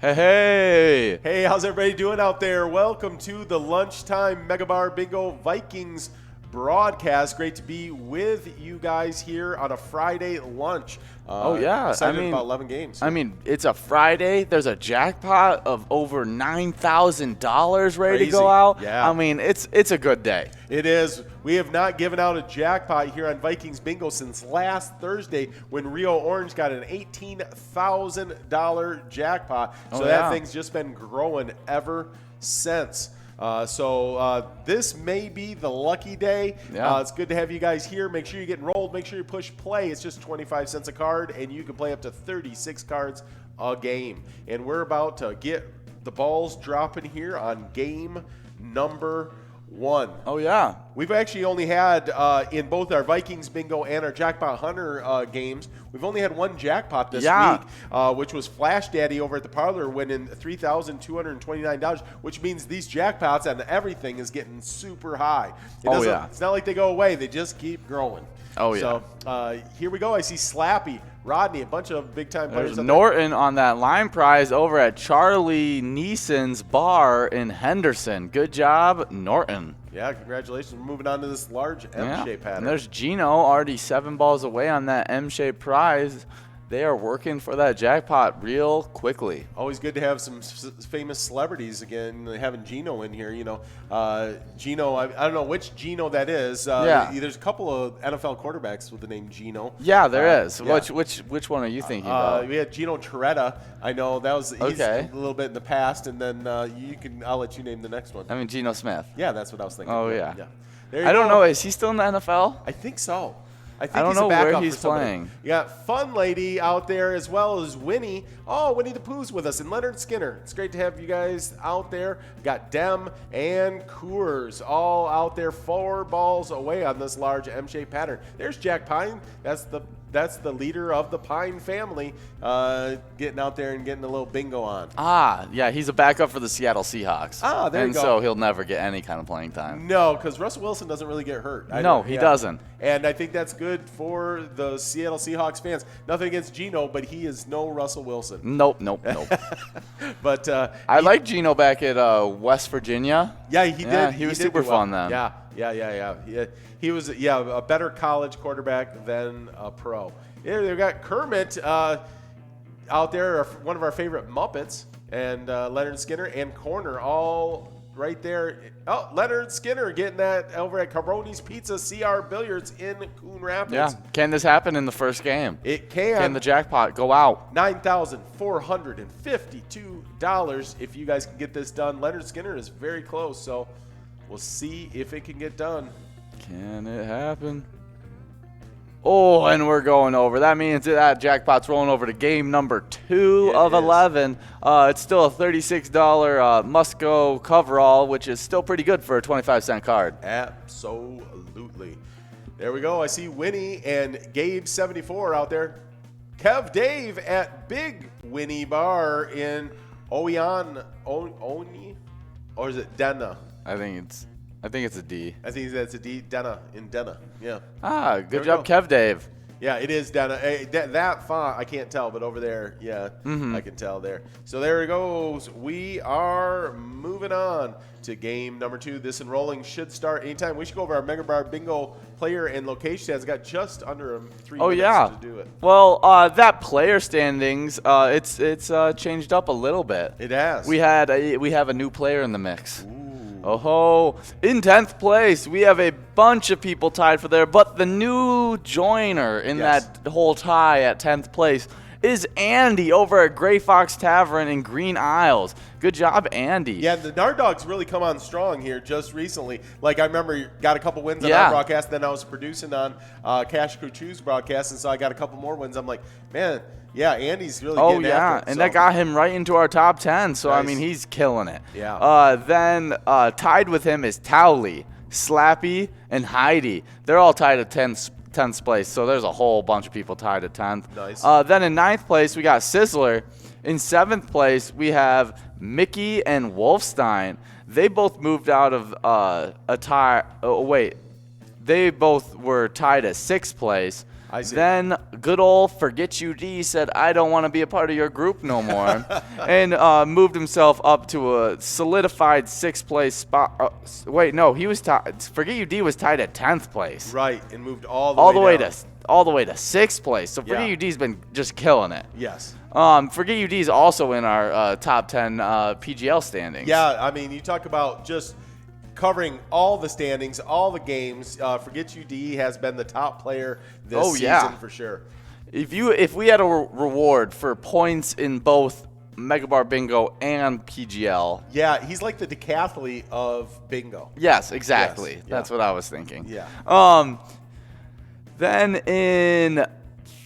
Hey, how's everybody doing out there? Welcome to the lunchtime MegaBarBingo Vikings broadcast. Great to be with you guys here on a Friday lunch. Excited about 11 games. I mean, it's a Friday. There's a jackpot of over $9,000 ready to go out. Yeah. I mean, it's a good day. It is. We have not given out a jackpot here on Vikings Bingo since last Thursday when Rio Orange got an $18,000 jackpot. So that thing's just been growing ever since. This may be the lucky day. Yeah. It's good to have you guys here. Make sure you get enrolled. Make sure you push play. It's just 25 cents a card, and you can play up to 36 cards a game. And we're about to get the balls dropping here on game number 1. Oh, yeah. We've actually only had, in both our Vikings Bingo and our Jackpot Hunter games, we've only had one jackpot this week, which was Flash Daddy over at the Parlor winning $3,229, which means these jackpots and everything is getting super high. It's not like they go away. They just keep growing. Oh, yeah. So here we go. I see Slappy, Rodney, a bunch of big-time players. There's Norton on that line prize over at Charlie Neeson's bar in Henderson. Good job, Norton. Yeah, congratulations. We're moving on to this large M-shaped pattern. And there's Gino already 7 balls away on that M-shaped prize. They are working for that jackpot real quickly. Always good to have some famous celebrities again. Having Gino in here, Gino. I don't know which Gino that is. There's a couple of NFL quarterbacks with the name Gino. Yeah, there is. Yeah. Which one are you thinking about? We had Gino Toretta. I know that was he's a little bit in the past, and then I'll let you name the next one. I mean Geno Smith. Yeah, that's what I was thinking. Oh yeah. I don't know. Is he still in the NFL? I think so. I don't know where he's playing. You got Fun Lady out there as well as Winnie. Oh, Winnie the Pooh's with us, and Leonard Skinner. It's great to have you guys out there. Got Dem and Coors all out there, 4 balls away on this large M-shaped pattern. There's Jack Pine. That's the leader of the Pine family, getting out there and getting a little bingo on. Yeah, he's a backup for the Seattle Seahawks. There you go. And so he'll never get any kind of playing time. No, because Russell Wilson doesn't really get hurt. No, he doesn't. And I think that's good for the Seattle Seahawks fans. Nothing against Geno, but he is no Russell Wilson. Nope. But I like Geno back at West Virginia. Yeah, he did. He was super fun then. Yeah. He was a better college quarterback than a pro. Yeah, they've got Kermit out there, one of our favorite Muppets, and Leonard Skinner and Corner all right there. Oh, Leonard Skinner getting that over at Cabroni's Pizza CR Billiards in Coon Rapids. Yeah. Can this happen in the first game? It can. Can the jackpot go out? $9,452 if you guys can get this done. Leonard Skinner is very close, so we'll see if it can get done. Can it happen? Oh, and we're going over. That means that jackpot's rolling over to game number 2 of 11. It's still a $36 must-go coverall, which is still pretty good for a 25-cent card. Absolutely. There we go. I see Winnie and Gabe74 out there. Kev Dave at Big Winnie Bar in Oneonta, Or is it Denna? I think it's a D. I think that's a D. Denna in Denna. Yeah. Ah, good job, Kev Dave. Yeah, it is Denna. That font, I can't tell, but over there, yeah, I can tell there. So there it goes. We are moving on to game number 2. This enrolling should start anytime. We should go over our MegaBarBingo player and location stats. Got just under 3 minutes to do it. Well, that player standings, it's changed up a little bit. It has. We have a new player in the mix. Oh, in 10th place, we have a bunch of people tied for there, but the new joiner in that whole tie at 10th place is Andy over at Gray Fox Tavern in Green Isles. Good job, Andy. Yeah, the Nard Dogs really come on strong here just recently. Like, I remember got a couple wins on our broadcast, then I was producing on Cash Crew Choose broadcast, and so I got a couple more wins. I'm like, man, yeah, Andy's really getting after it. And that got him right into our top 10, so I mean, he's killing it. Yeah. Then tied with him is Towley, Slappy, and Heidi. They're all tied at 10th place, so there's a whole bunch of people tied at 10th. Nice. Then in 9th place, we got Sizzler. In 7th place, we have Mickey and Wolfstein. They both moved out of a tie. Oh, wait. They both were tied at 6th place. I see. Then good old Forget You D said, I don't want to be a part of your group no more, and moved himself up to a solidified 6th place spot. Wait, no, he was tied. Forget You D was tied at 10th place. Right, and moved all the way down. All the way to 6th place. So Forget You D's been just killing it. Yes. Forget You D's also in our top 10 PGL standings. Yeah, I mean, you talk about just covering all the standings, all the games. Forget You D has been the top player this season for sure. If we had a reward for points in both MegaBarBingo and PGL. Yeah, he's like the decathlete of bingo. Yes, exactly. Yes. That's what I was thinking. Yeah. Then in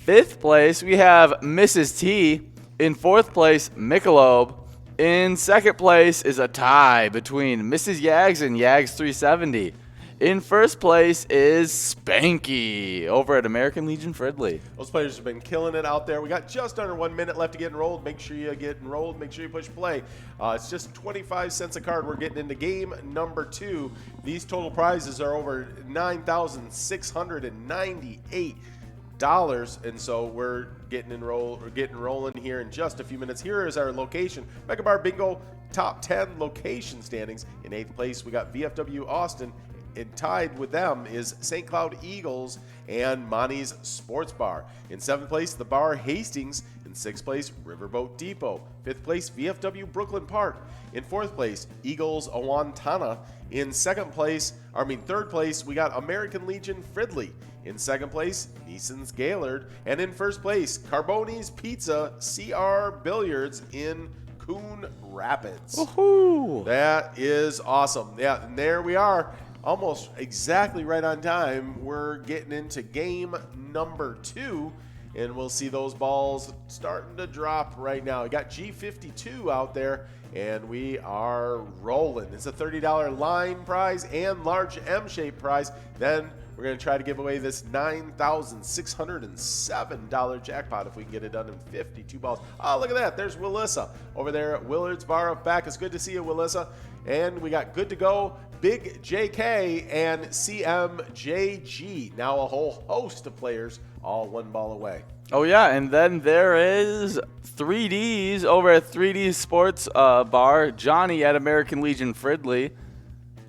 5th place, we have Mrs. T. In 4th place, Michelob. In 2nd place is a tie between Mrs. Yags and Yags 370. In 1st place is Spanky over at American Legion Fridley. Those players have been killing it out there. We got just under 1 minute left to get enrolled. Make sure you get enrolled. Make sure you push play. It's just 25 cents a card. We're getting into game number 2. These total prizes are over $9,698. And so we're getting rolling here in just a few minutes. Here is our location. MegaBarBingo top 10 location standings. In 8th place, we got VFW Austin. And tied with them is St. Cloud Eagles and Monty's Sports Bar. In 7th place, the Bar Hastings. In 6th place, Riverboat Depot. 5th place, VFW Brooklyn Park. In 4th place, Eagles Awantana. In 3rd place, we got American Legion Fridley. In 2nd place, Neeson's Gaylord. And in 1st place, Carboni's Pizza CR Billiards in Coon Rapids. Woohoo! That is awesome. Yeah, and there we are. Almost exactly right on time. We're getting into game number 2, and we'll see those balls starting to drop right now. We got G52 out there, and we are rolling. It's a $30 line prize and large M-shaped prize. Then we're going to try to give away this $9,607 jackpot if we can get it done in 52 balls. Oh, look at that. There's Willissa over there at Willard's Bar of Back. It's good to see you, Willissa. And we got Good to Go, Big JK, and CMJG. Now a whole host of players all 1 ball away. Oh, yeah, and then there is 3Ds over at 3D Sports Bar. Johnny at American Legion Fridley.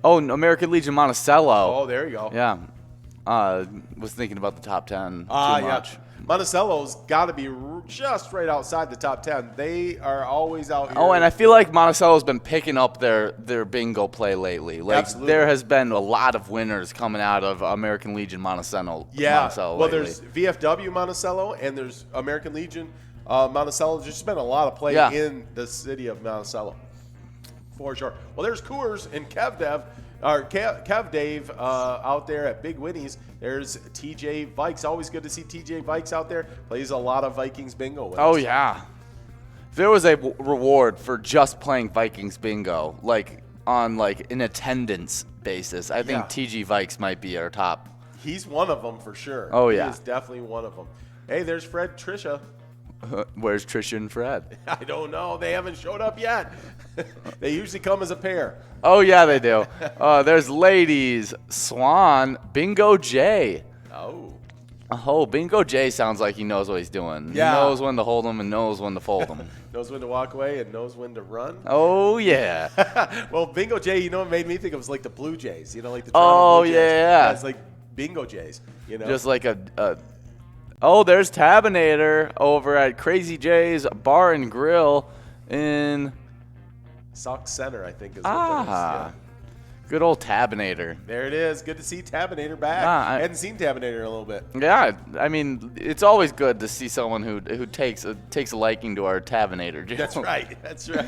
Oh, American Legion Monticello. Oh, there you go. Yeah. Was thinking about the top 10 too much. Yeah. Monticello's got to be just right outside the top 10. They are always out here. Oh, and I feel like Monticello's been picking up their bingo play lately. Like, absolutely. There has been a lot of winners coming out of American Legion Monticello. Yeah, well, lately. There's VFW Monticello and there's American Legion Monticello. There's just been a lot of play in the city of Monticello, for sure. Well, there's Coors and Kev Dave out there at Big Winnie's. There's TJ Vikes. Always good to see TJ Vikes out there. Plays a lot of Vikings bingo with us. Oh, yeah. If there was a reward for just playing Vikings bingo, like on like an attendance basis, I think TJ Vikes might be our top. He's one of them for sure. Oh, yeah. He is definitely one of them. Hey, there's Fred Trisha. Where's Trisha and Fred? I don't know. They haven't showed up yet. They usually come as a pair. Oh, yeah, they do. There's ladies, Swan, Bingo J. Oh, Bingo J sounds like he knows what he's doing. Yeah. He knows when to hold them and knows when to fold them. Knows when to walk away and knows when to run. Oh, yeah. Well, Bingo J, it made me think of was like the Blue Jays. Like the Oh, Toronto Blue Jays. yeah. It's like Bingo Jays. Just like Oh, there's Tabinator over at Crazy J's Bar and Grill in Sauk Center, I think is what that is. Yeah. Good old Tabinator. There it is. Good to see Tabinator back. I hadn't seen Tabinator in a little bit. Yeah, I mean, it's always good to see someone who takes a liking to our Tabinator. That's right. That's right.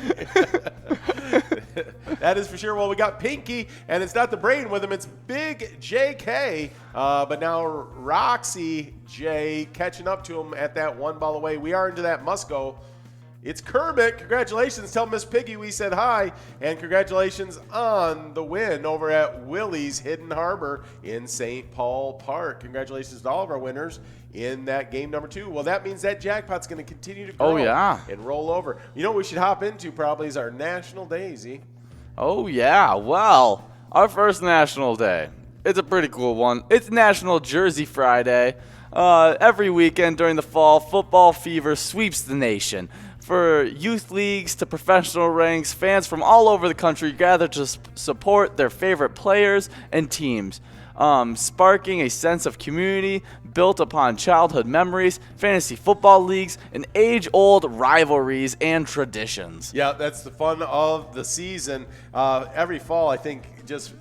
That is for sure. Well, we got Pinky, and it's not the brain with him. It's Big JK. But now Roxy J catching up to him at that one ball away. We are into that must-go. It's Kermit. Congratulations. Tell Miss Piggy we said hi. And congratulations on the win over at Willie's Hidden Harbor in St. Paul Park. Congratulations to all of our winners in that game number 2. Well, that means that jackpot's going to continue to grow and roll over. What we should hop into probably is our National Day, Z. Oh, yeah. Well, our first National Day. It's a pretty cool one. It's National Jersey Friday. Every weekend during the fall, football fever sweeps the nation. For youth leagues to professional ranks, fans from all over the country gather to support their favorite players and teams, sparking a sense of community built upon childhood memories, fantasy football leagues, and age-old rivalries and traditions. Yeah, that's the fun of the season. Every fall, I think, just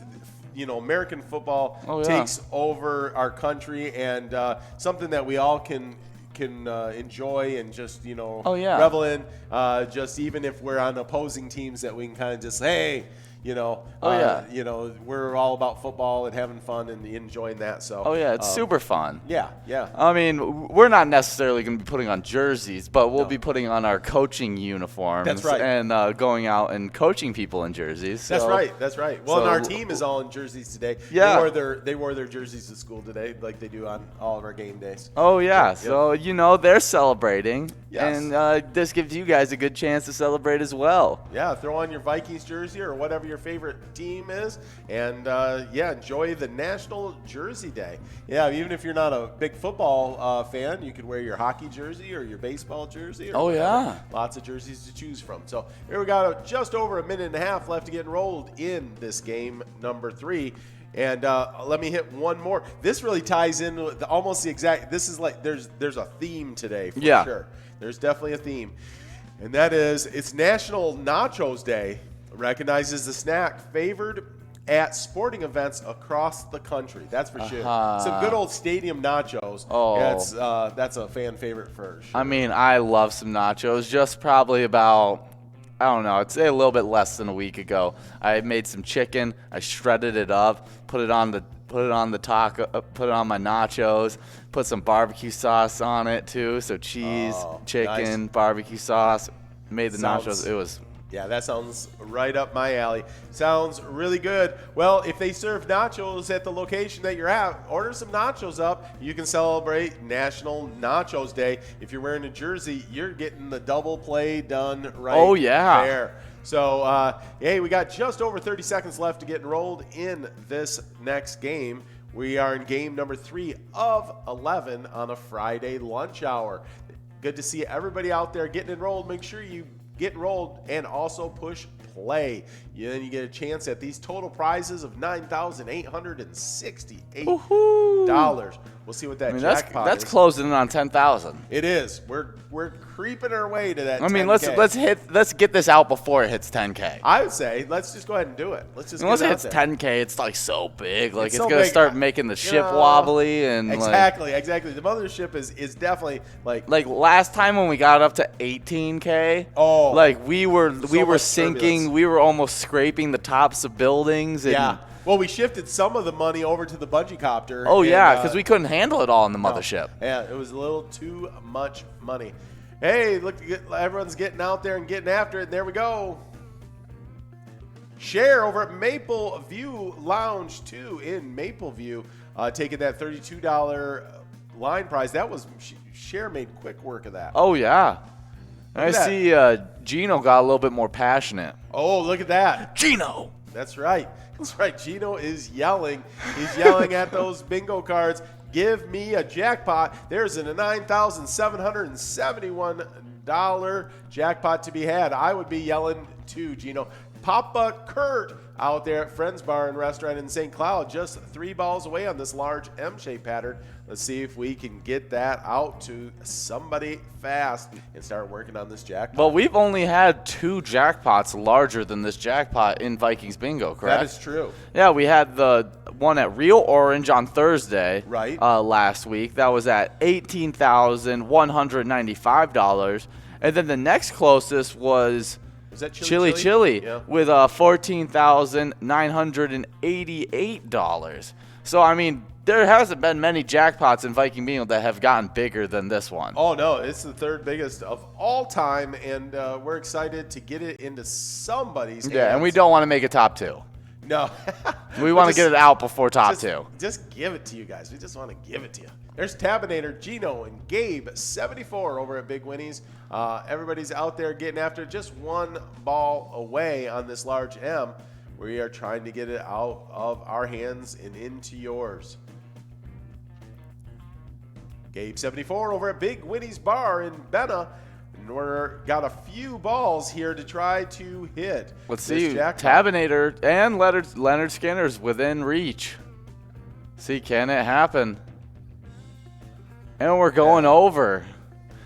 American football takes over our country, and something that we all can enjoy and just revel in, just even if we're on opposing teams, that we can kind of just we're all about football and having fun and enjoying that. So it's super fun. Yeah. I mean, we're not necessarily going to be putting on jerseys, but we'll be putting on our coaching uniforms. That's right. And going out and coaching people in jerseys. That's right. Well, and our team is all in jerseys today. Yeah. They wore their jerseys to school today, like they do on all of our game days. Oh yeah. So they're celebrating. Yes. And this gives you guys a good chance to celebrate as well. Yeah, throw on your Vikings jersey or whatever your favorite team is, and enjoy the National Jersey Day. Yeah, even if you're not a big football fan, you could wear your hockey jersey or your baseball jersey. Or whatever. Lots of jerseys to choose from. So here we got just over a minute and a half left to get enrolled in this game number 3. And let me hit one more. This really ties in with almost the exact. This is like there's a theme today for sure. There's definitely a theme, and that is it's National Nachos Day. Recognizes the snack favored at sporting events across the country. That's for sure. Some good old stadium nachos. Oh, that's a fan favorite for sure. I mean, I love some nachos. Just probably about, I don't know, I'd say a little bit less than a week ago. I made some chicken. I shredded it up, put it on the taco, put it on my nachos, put some barbecue sauce on it too. So cheese, chicken, barbecue sauce. Made the nachos. It was. Yeah, that sounds right up my alley. Sounds really good. Well, if they serve nachos at the location that you're at, order some nachos up. You can celebrate National Nachos Day. If you're wearing a jersey, you're getting the double play done right there. So, hey, we got just over 30 seconds left to get enrolled in this next game. We are in game number 3 of 11 on a Friday lunch hour. Good to see everybody out there getting enrolled. Make sure you get enrolled and also push play. Then you get a chance at these total prizes of $9,868. We'll see what that jackpot is. That's closing in on 10,000. It is. We're creeping our way to that. I mean, 10K. let's get this out before it hits 10K. I would say let's just go ahead and do it. Unless it hits 10K, it's like so big, like it's so gonna big. start making the ship wobbly and exactly. The mothership is definitely like last time when we got up to 18K. Oh, like we were sinking. Turbulence. We were almost scraping the tops of buildings. And Well, we shifted some of the money over to the bungee copter. Oh, because we couldn't handle it all in the mothership. Yeah, it was a little too much money. Hey, look, everyone's getting out there and getting after it. And there we go. Cher over at Maple View Lounge 2 in Maple View, taking that $32 line prize. That was Cher made quick work of that. Oh, yeah. I that. see Gino got a little bit more passionate. Oh, look at that. Gino. That's right. That's right. Gino is yelling. He's yelling at those bingo cards. Give me a jackpot. There's a $9,771 jackpot to be had. I would be yelling too, Gino. Papa Kurt out there at Friends Bar and Restaurant in St. Cloud, just 3 balls away on this large M-shaped pattern. Let's see if we can get that out to somebody fast and start working on this jackpot. Well, we've only had 2 jackpots larger than this jackpot in Vikings Bingo, correct? That is true. Yeah, we had the one at Real Orange on Thursday last week. That was at $18,195. And then the next closest was that Chili yeah. with $14,988. So, I mean, there hasn't been many jackpots in Viking Bingo that have gotten bigger than this one. Oh, no, it's the 3rd biggest of all time, and we're excited to get it into somebody's hands. Yeah, and we don't want to make it top 2. No. We want to get it out before top 2. Just give it to you guys. We just want to give it to you. There's Tabinator, Gino, and Gabe, 74 over at Big Winnie's. Everybody's out there getting after just 1 ball away on this large M. We are trying to get it out of our hands and into yours. Gabe, 74 over at Big Winnie's Bar in Benna. And we're got a few balls here to try to hit. Let's see. Tabinator and Leonard Skinner's within reach. See, can it happen? And we're going over.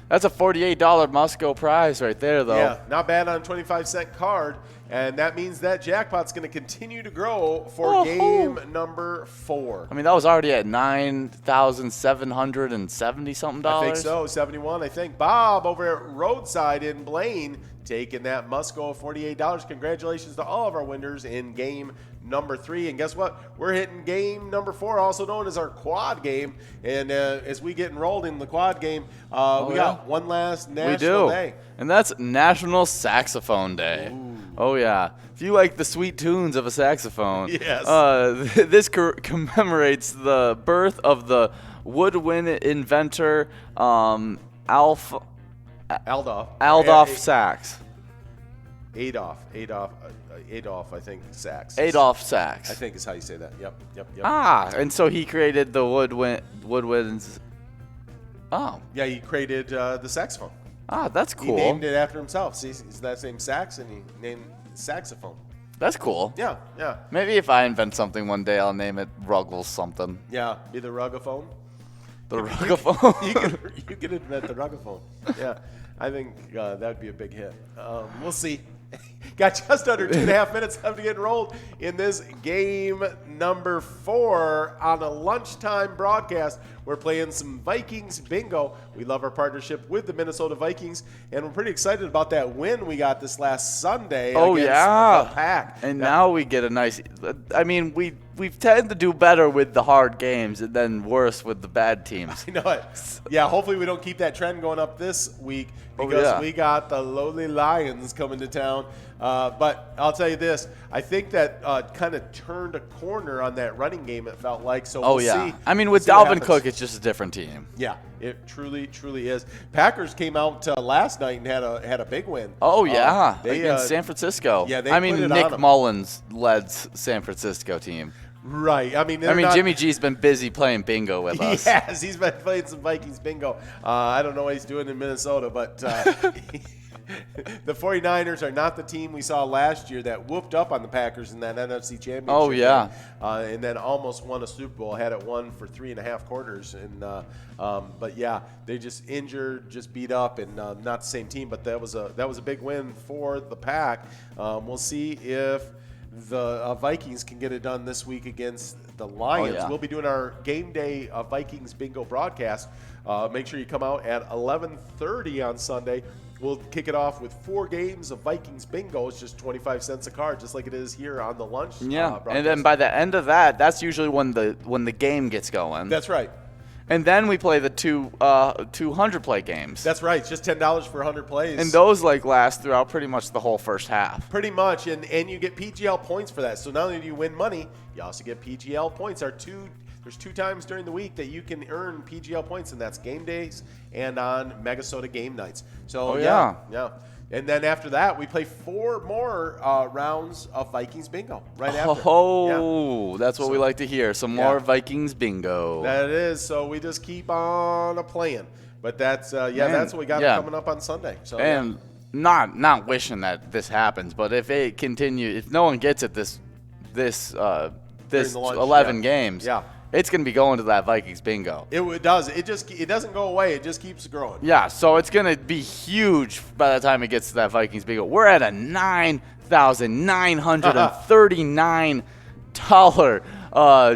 That's a $48 must-go prize right there, though. Yeah, not bad on a 25-cent card. And that means that jackpot's going to continue to grow for game number 4. I mean, that was already at $9,770-something. I think so, 71, I think. Bob over at Roadside in Blaine taking that must-go $48. Congratulations to all of our winners in game number 3. And guess what? We're hitting game number 4, also known as our quad game. And as we get enrolled in the quad game, we got one last national day. And that's National Saxophone Day. Ooh. Oh, yeah. If you like the sweet tunes of a saxophone, yes. This commemorates the birth of the woodwind inventor Adolph Sax. Adolph, I think, Sax. Adolph Sax. I think is how you say that. Yep. And so he created the woodwinds. Oh. Yeah, he created the saxophone. That's cool. He named it after himself. See, his last name Sax, and he named saxophone. That's cool. Yeah. Maybe if I invent something one day, I'll name it Ruggles something. Yeah, be the Ruggaphone. The Ruggaphone. You can invent the Ruggaphone. Yeah, I think that would be a big hit. We'll see. Got just under 2.5 minutes left to get enrolled in this game number 4 on a lunchtime broadcast. We're playing some Vikings Bingo. We love our partnership with the Minnesota Vikings, and we're pretty excited about that win we got this last Sunday against the Pack. And now we get a nice – I mean, we tend to do better with the hard games and then worse with the bad teams. I know it. Yeah, hopefully we don't keep that trend going up this week because we got the lowly Lions coming to town. But I'll tell you this. I think that kind of turned a corner on that running game, it felt like. So we'll see. I mean, with Dalvin Cook, it's just a different team. Yeah, it truly is. Packers came out last night and had a big win. Oh, yeah. Against San Francisco. Yeah, Nick Mullins led San Francisco team. Right. I mean, Jimmy G's been busy playing bingo with us. Yes, he's been playing some Vikings bingo. I don't know what he's doing in Minnesota, but the 49ers are not the team we saw last year that whooped up on the Packers in that NFC Championship. Oh, yeah. And then almost won a Super Bowl, had it won for 3.5 quarters. But, yeah, they just injured, just beat up, and not the same team. But that was a big win for the Pack. We'll see if the Vikings can get it done this week against the Lions. We'll be doing our game day Vikings Bingo broadcast. Make sure you come out at 11:30 on Sunday. We'll kick it off with 4 games of Vikings Bingo. It's just 25 cents a card, just like it is here on the lunch. And then by the end of that, that's usually when the game gets going. That's right. And then we play the 200 play games. That's right. It's just $10 for 100 plays. And those last throughout pretty much the whole first half. Pretty much. And you get PGL points for that. So not only do you win money, you also get PGL points. Our There's 2 times during the week that you can earn PGL points, and that's game days and on Megasoda game nights. So yeah. And then after that, we play 4 more rounds of Vikings bingo right after. Oh, that's what we like to hear. Some more Vikings bingo. That is. So we just keep on playing. But that's that's what we got coming up on Sunday. So and not wishing that this happens, but if it continues, if no one gets it this 11 games, it's going to be going to that Vikings bingo. It does. It doesn't go away. It just keeps growing. Yeah, so it's going to be huge by the time it gets to that Vikings bingo. We're at a $9,939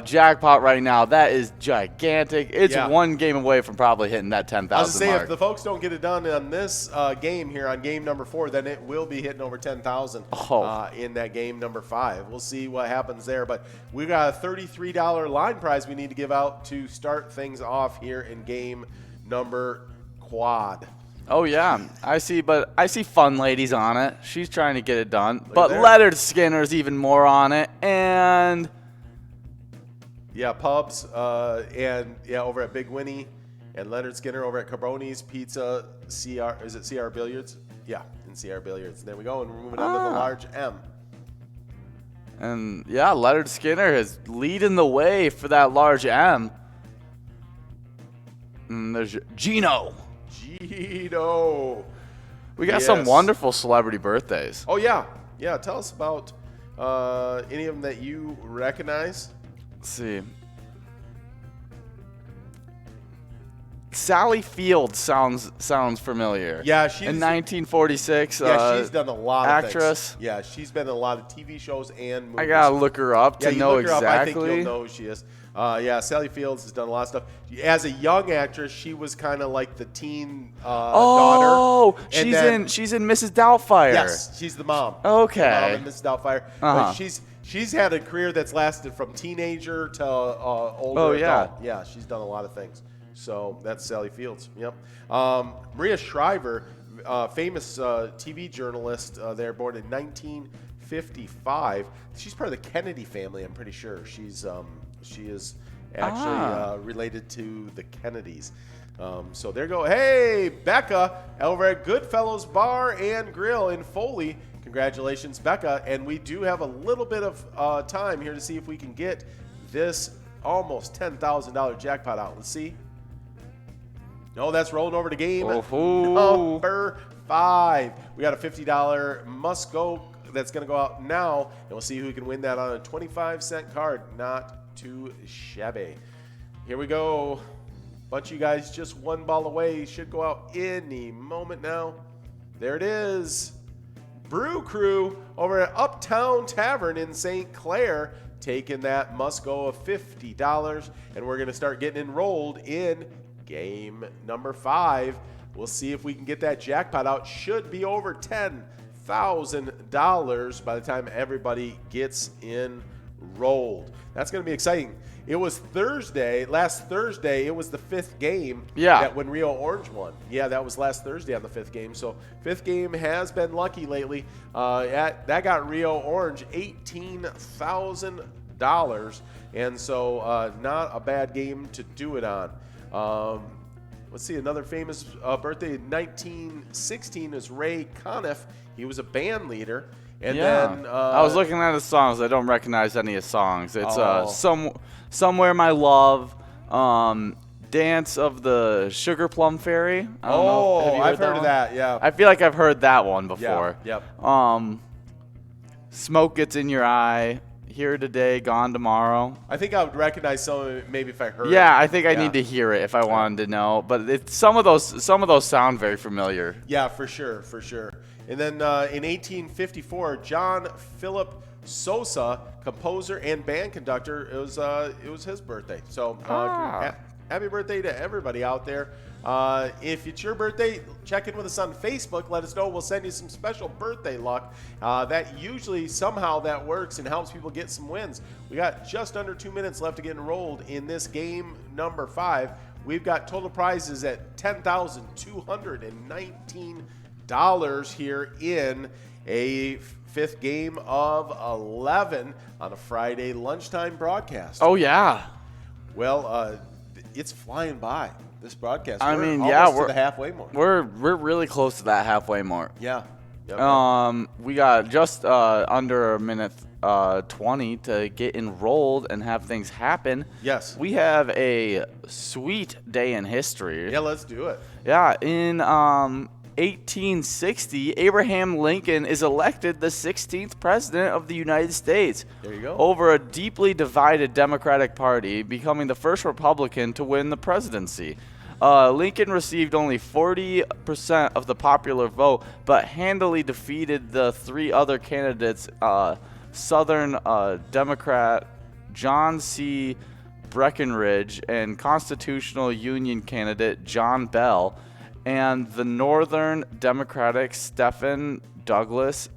jackpot right now. That is gigantic. It's one game away from probably hitting that 10,000 I was going to say, mark. if the folks don't get it done on this game here on game number 4, then it will be hitting over 10,000 in that game number 5. We'll see what happens there. But we got a $33 line prize we need to give out to start things off here in game number quad. Oh, yeah. I see Fun Lady's on it. She's trying to get it done. But Leonard Skinner's even more on it. And Pubs over at Big Winnie, and Leonard Skinner over at Cabroni's Pizza. Is it CR Billiards? Yeah, in CR Billiards. And there we go, and we're moving on to the large M. And Leonard Skinner is leading the way for that large M. And there's Gino. We got some wonderful celebrity birthdays. Oh, yeah. Yeah, tell us about any of them that you recognize. Let's see. Sally Field sounds familiar. Yeah, she's in 1946. She's done a lot of actress. Things. Yeah, she's been in a lot of TV shows and movies. I gotta look her up to know exactly. I think you'll know who she is. Sally Fields has done a lot of stuff. As a young actress, she was kind of like the teen daughter. Oh, she's in Mrs. Doubtfire. Yes, she's the mom. Okay. The mom in Mrs. Doubtfire. But she's had a career that's lasted from teenager to older adult. Yeah, she's done a lot of things. So that's Sally Fields. Yep. Maria Shriver, famous TV journalist there, born in 1955. She's part of the Kennedy family, I'm pretty sure. She is actually related to the Kennedys. So there you go. Hey, Becca over at Goodfellows Bar and Grill in Foley. Congratulations, Becca. And we do have a little bit of time here to see if we can get this almost $10,000 jackpot out. Let's see. No, that's rolling over to game number 5. We got a $50 must go that's going to go out now, and we'll see who can win that on a 25-cent card. Not too shabby. Here we go. Bunch of you guys just one ball away. Should go out any moment now. There it is. Brew Crew over at Uptown Tavern in St. Clair, taking that must go of $50, and we're going to start getting enrolled in game number 5. We'll see if we can get that jackpot out. Should be over $10,000 by the time everybody gets enrolled. That's going to be exciting. It was last Thursday, it was the 5th game that when Rio Orange won. Yeah, that was last Thursday on the 5th game. So 5th game has been lucky lately. That got Rio Orange $18,000. And so not a bad game to do it on. Let's see, another famous birthday in 1916 is Ray Conniff. He was a band leader. And then I was looking at his songs. I don't recognize any of his songs. It's Somewhere My Love, Dance of the Sugar Plum Fairy. I don't know. Have you I've heard of that, yeah. I feel like I've heard that one before. Yep. Smoke Gets in Your Eye. Here Today, Gone Tomorrow. I think I would recognize some of it maybe if I heard it. Yeah, I think I need to hear it if I wanted to know. But some of those sound very familiar. Yeah, for sure. And then in 1854, John Philip Sosa, composer and band conductor, it was his birthday. So happy birthday to everybody out there. If it's your birthday, check in with us on Facebook. Let us know. We'll send you some special birthday luck. That usually somehow that works and helps people get some wins. We got just under 2 minutes left to get enrolled in this game number 5. We've got total prizes at $10,219 here in a 5th game of 11 on a Friday lunchtime broadcast. Oh, yeah. Well, it's flying by, this broadcast. I We're mean, almost to the halfway mark. We're really close to that halfway mark. Yeah. Yep. We got just under a minute 20 to get enrolled and have things happen. Yes. We have a sweet day in history. Yeah, let's do it. Yeah, in 1860, Abraham Lincoln is elected the 16th president of the United States. There you go. Over a deeply divided Democratic Party, becoming the first Republican to win the presidency. Lincoln received only 40% of the popular vote, but handily defeated the three other candidates, Southern Democrat John C. Breckinridge and Constitutional Union candidate John Bell, and the Northern Democratic Stephen Douglas,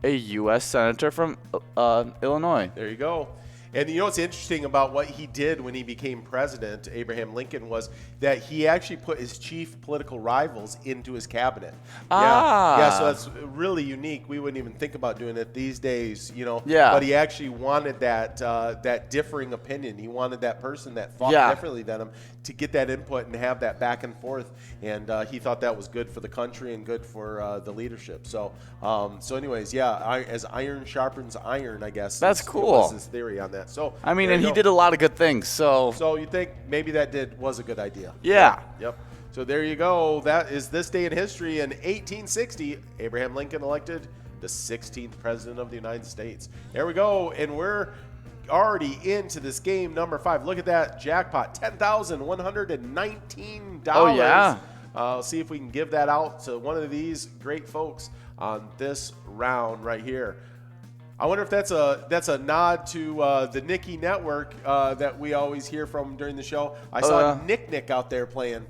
a U.S. Senator from Illinois. There you go. And you know what's interesting about what he did when he became president, Abraham Lincoln, was that he actually put his chief political rivals into his cabinet. Yeah, so that's really unique. We wouldn't even think about doing it these days, you know. Yeah. But he actually wanted that differing opinion. He wanted that person that thought differently than him to get that input and have that back and forth. And he thought that was good for the country and good for the leadership. So, anyways, as iron sharpens iron, I guess. That's cool. Was his theory on that. So I mean, and he did a lot of good things. So you think maybe that was a good idea? Yeah. Yep. So there you go. That is this day in history. In 1860, Abraham Lincoln elected the 16th president of the United States. There we go, and we're already into this game number 5. Look at that jackpot, $10,119. Oh yeah. Let's see if we can give that out to one of these great folks on this round right here. I wonder if that's a nod to the Nicky Network that we always hear from during the show. I saw Nick out there playing.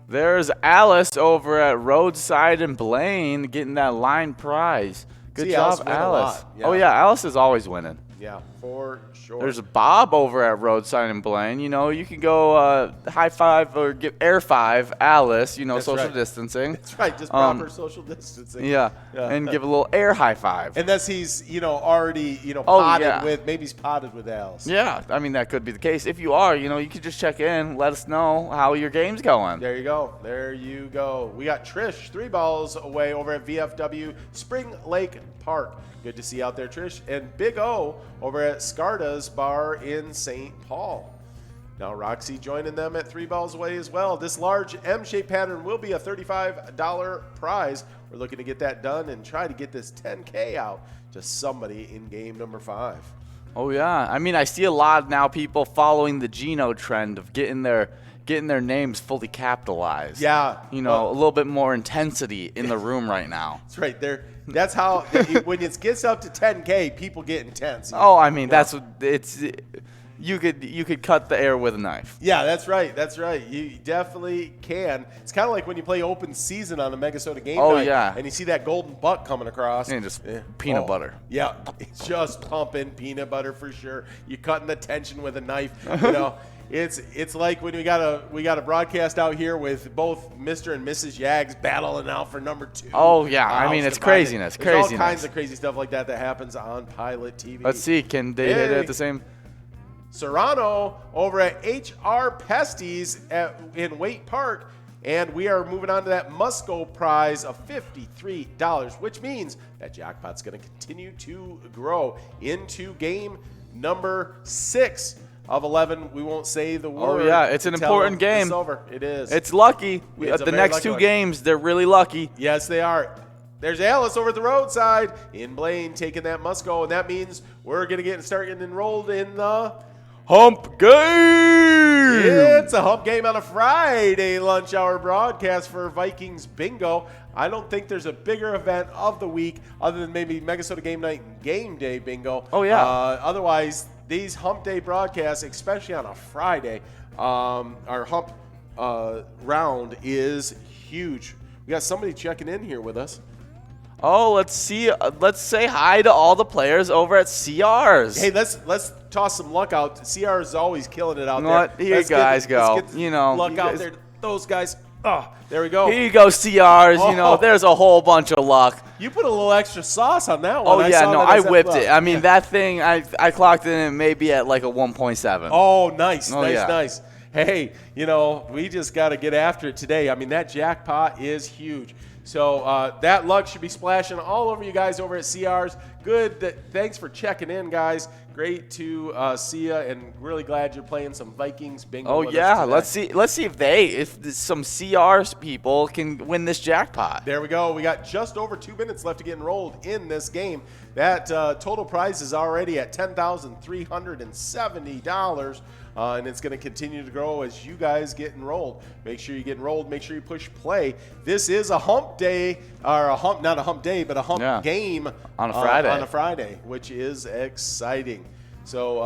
There's Alice over at Roadside and Blaine getting that line prize. Good job, Alice. Yeah. Oh yeah, Alice is always winning. Yeah, for sure. There's Bob over at Roadside and Blaine. You know, you can go high five or give air five Alice, you know, That's social right. distancing. That's right, just proper social distancing. Yeah, and give a little air high five. Unless he's, already, potted with, maybe he's potted with Alice. Yeah, I mean, that could be the case. If you are, you could just check in, let us know how your game's going. There you go. There you go. We got Trish 3 balls away over at VFW Spring Lake Park. Good to see you out there, Trish. And Big O over at Scarda's Bar in St. Paul. Now Roxy joining them at 3 balls away as well. This large M-shaped pattern will be a $35 prize. We're looking to get that done and try to get this $10K out to somebody in game number 5. Oh yeah, I mean, I see a lot now people following the Geno trend of getting their names fully capitalized. Yeah. A little bit more intensity in the room right now. That's right. That's how when it gets up to 10K, people get intense. Oh, I mean, that's what it's. You could cut the air with a knife. Yeah, that's right. That's right. You definitely can. It's kind of like when you play open season on a Megasota game night. Oh yeah. And you see that golden buck coming across. And just peanut butter. Yeah, it's just pumping peanut butter for sure. You're cutting the tension with a knife. It's like when we got a broadcast out here with both Mr. and Mrs. Yags battling out for number 2. Oh yeah, I mean it's craziness. There's all kinds of crazy stuff like that happens on Pilot TV. Let's see, can they hit it at the same? Serrano over at HR Pesties in Waite Park, and we are moving on to that Musco prize of $53, which means that jackpot's going to continue to grow into game number 6. Of 11, we won't say the word. Oh yeah, it's an important game. It's over. It is. It's lucky. The next 2 games, they're really lucky. Yes, they are. There's Alice over at the roadside in Blaine taking that Musco, and that means we're gonna start getting enrolled in the Hump Game. It's a hump game on a Friday lunch hour broadcast for Vikings Bingo. I don't think there's a bigger event of the week other than maybe Megasota Game Night and Game Day Bingo. Oh yeah. Otherwise, these hump day broadcasts, especially on a Friday, our hump round is huge. We got somebody checking in here with us. Oh, let's see. Let's say hi to all the players over at CRs. Hey, let's toss some luck out. CRs is always killing it out there. What? Here you guys go. Let's get luck out there. Those guys. Oh, there we go. Here you go, CRs. Oh. You know, there's a whole bunch of luck. You put a little extra sauce on that one. Oh, yeah, no, I whipped it. I mean, that thing, I clocked it in maybe at like a 1.7. Oh, nice, Oh, nice, yeah. nice. Hey, you know, we just got to get after it today. I mean, that jackpot is huge. So that luck should be splashing all over you guys over at CRs. Good. Thanks for checking in, guys. Great to see you, and really glad you're playing some Vikings bingo. Oh with yeah, us today. let's see if some CRs people can win this jackpot. There we go. We got just over 2 minutes left to get enrolled in this game. That total prize is already at $10,370. And it's going to continue to grow as you guys get enrolled. Make sure you get enrolled. Make sure you push play. This is a hump day, or not a hump day, but a hump game on a Friday. On a Friday, which is exciting. So,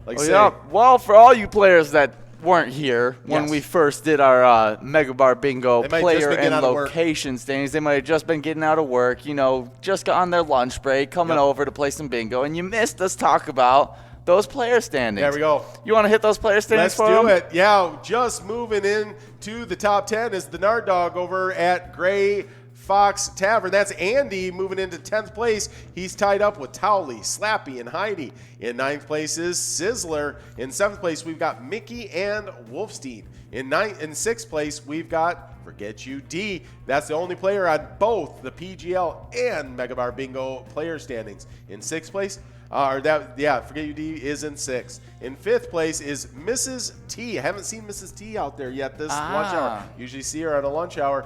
like I say, yeah. Well, for all you players that weren't here when we first did our MegaBarBingo player and location standings, they might have just been getting out of work. You know, just got on their lunch break, coming over to play some bingo, and you missed us talk about those player standings. There we go. You want to hit those player standings for them? Let's do it. Yeah, just moving in to the top 10 is the Nard Dog over at Gray Fox Tavern. That's Andy moving into 10th place. He's tied up with Towley, Slappy, and Heidi. In 9th place is Sizzler. In 7th place, we've got Mickey and Wolfstein. In 6th place, we've got Forget You D. That's the only player on both the PGL and MegaBarBingo player standings. In 6th place, Forget You D is in 6th. In 5th place is Mrs. T. I haven't seen Mrs. T out there yet this lunch hour. Usually see her at a lunch hour.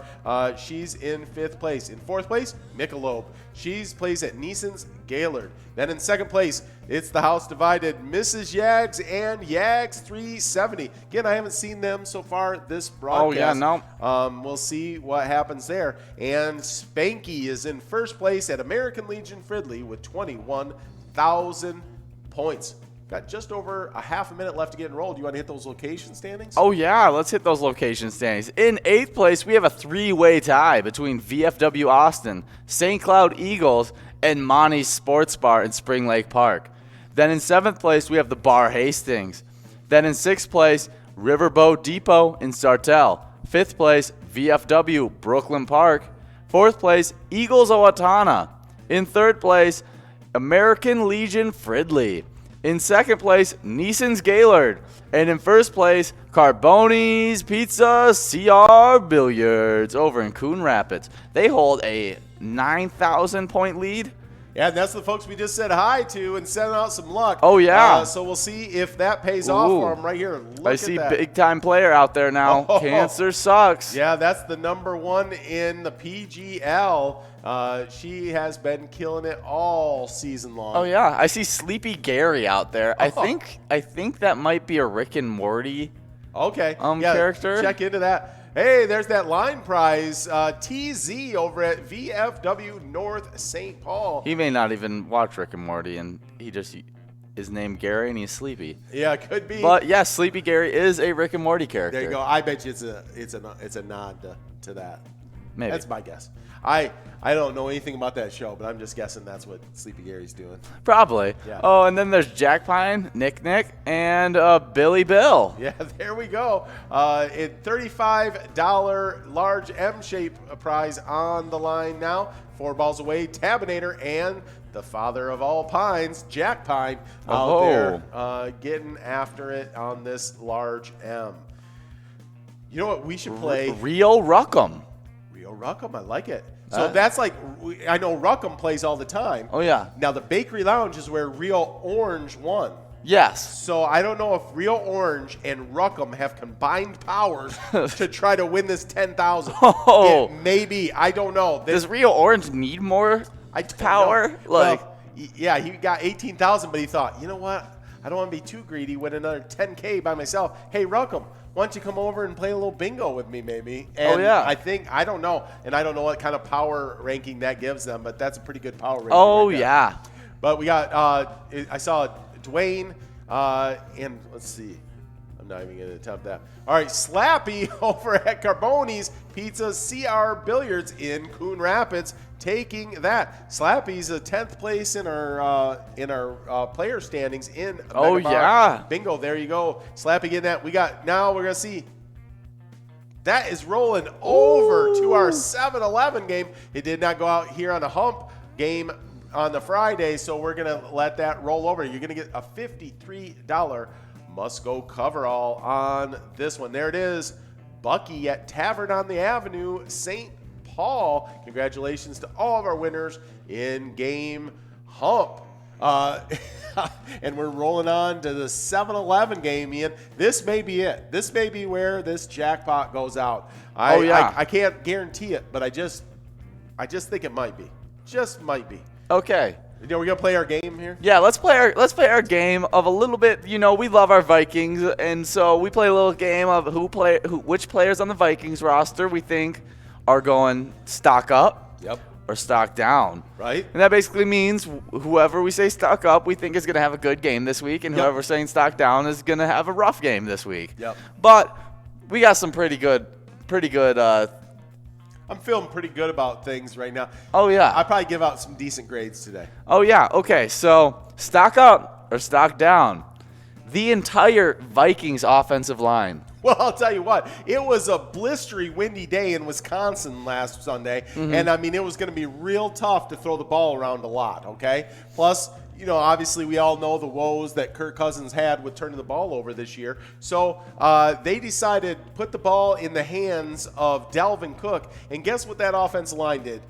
She's in 5th place. In 4th place, Michelob. She's plays at Neeson's Gaylord. Then in 2nd place, it's the house divided, Mrs. Yags and Yags 370. Again, I haven't seen them so far this broadcast. Oh, yeah, no. We'll see what happens there. And Spanky is in 1st place at American Legion Fridley with 21,000 points. Got just over a half a minute left to get enrolled. You want to hit those location standings? Oh, yeah. Let's hit those location standings. In 8th place, we have a 3-way tie between VFW Austin, St. Cloud Eagles, and Monty's Sports Bar in Spring Lake Park. Then in 7th place, we have the Bar Hastings. Then in 6th place, Riverboat Depot in Sartell. 5th place, VFW Brooklyn Park. 4th place, Eagles Owatonna. In 3rd place, American Legion Fridley. In 2nd place, Neeson's Gaylord. And in 1st place, Carboni's Pizza CR Billiards over in Coon Rapids. They hold a 9,000 point lead. Yeah, and that's the folks we just said hi to and sent out some luck. Oh, yeah. So we'll see if that pays off for them right here. Look I at see that. big-time player out there now. Oh. Cancer sucks. Yeah, that's the #1 in the PGL. She has been killing it all season long. Oh, yeah. I see Sleepy Gary out there. I think that might be a Rick and Morty character. Check into that. Hey, there's that line prize. TZ over at VFW North St. Paul. He may not even watch Rick and Morty, and he is named Gary, and he's sleepy. Yeah, could be. But yeah, Sleepy Gary is a Rick and Morty character. There you go. I bet you it's a nod to that. Maybe. That's my guess. I don't know anything about that show, but I'm just guessing that's what Sleepy Gary's doing. Probably. Yeah. Oh, and then there's Jack Pine, Nick, and Billy Bill. Yeah, there we go. $35 large M-shape prize on the line now. 4 balls away, Tabinator and the father of all pines, Jack Pine, out there getting after it on this large M. You know what we should play? Rio Ruckum. Rio Ruckum, I like it. So that's like, I know Ruckum plays all the time. Oh, yeah. Now, the Bakery Lounge is where Rio Orange won. Yes. So I don't know if Rio Orange and Ruckum have combined powers to try to win this 10,000. Oh. Maybe. I don't know. Does Rio Orange need more power? Yeah, he got 18,000, but he thought, you know what? I don't want to be too greedy, win another 10K by myself. Hey, Ruckum, why don't you come over and play a little bingo with me, maybe? And I don't know. And I don't know what kind of power ranking that gives them, but that's a pretty good power ranking. Oh, right yeah. But we got, I saw Dwayne, and let's see. I'm not even going to attempt that. All right, Slappy over at Carboni's Pizza CR Billiards in Coon Rapids, taking that. Slappy's a 10th place in our player standings in BinGo. Bingo. There you go. Slappy getting that. We're going to see That is rolling over to our 7-11 game. It did not go out here on a hump game on the Friday, so we're going to let that roll over. You're going to get a $53 must-go coverall on this one. There it is, Bucky at Tavern on the Avenue, St. Paul. Congratulations to all of our winners in game hump. And we're rolling on to the 7-11 game, Ian. This may be it. This may be where this jackpot goes out. I can't guarantee it, but I just think it might be. Just might be. Okay. We're gonna play our game here. Yeah, let's play our game of a little bit. We love our Vikings, and so we play a little game of which players on the Vikings roster we think are going stock up. Yep. Or stock down. Right. And that basically means whoever we say stock up, we think is going to have a good game this week, and whoever's saying stock down is going to have a rough game this week. Yep. But we got some pretty good. I'm feeling pretty good about things right now. Oh, yeah. I'll probably give out some decent grades today. Oh, yeah. Okay, so stock up or stock down. The entire Vikings offensive line. Well, I'll tell you what, it was a blistery, windy day in Wisconsin last Sunday, and it was going to be real tough to throw the ball around a lot, okay? Plus, obviously we all know the woes that Kirk Cousins had with turning the ball over this year. So they decided to put the ball in the hands of Dalvin Cook, and guess what that offensive line did?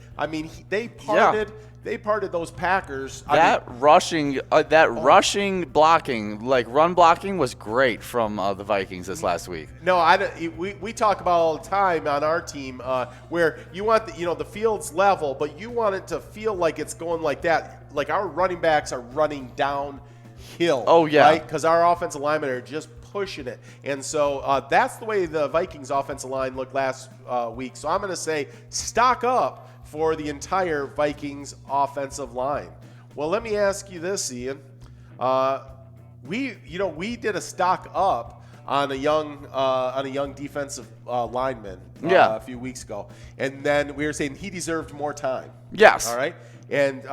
They parted. Yeah. They parted those Packers. Rushing blocking, like run blocking, was great from the Vikings this last week. No, we talk about all the time on our team where you want the field's level, but you want it to feel like it's going like that. Like our running backs are running downhill. Oh yeah, right? Because our offensive linemen are just pushing it, and so that's the way the Vikings offensive line looked last week. So I'm going to say stock up for the entire Vikings offensive line. Well, let me ask you this, Ian. We did a stock up on a young defensive lineman a few weeks ago, and then we were saying he deserved more time. Yes. All right. And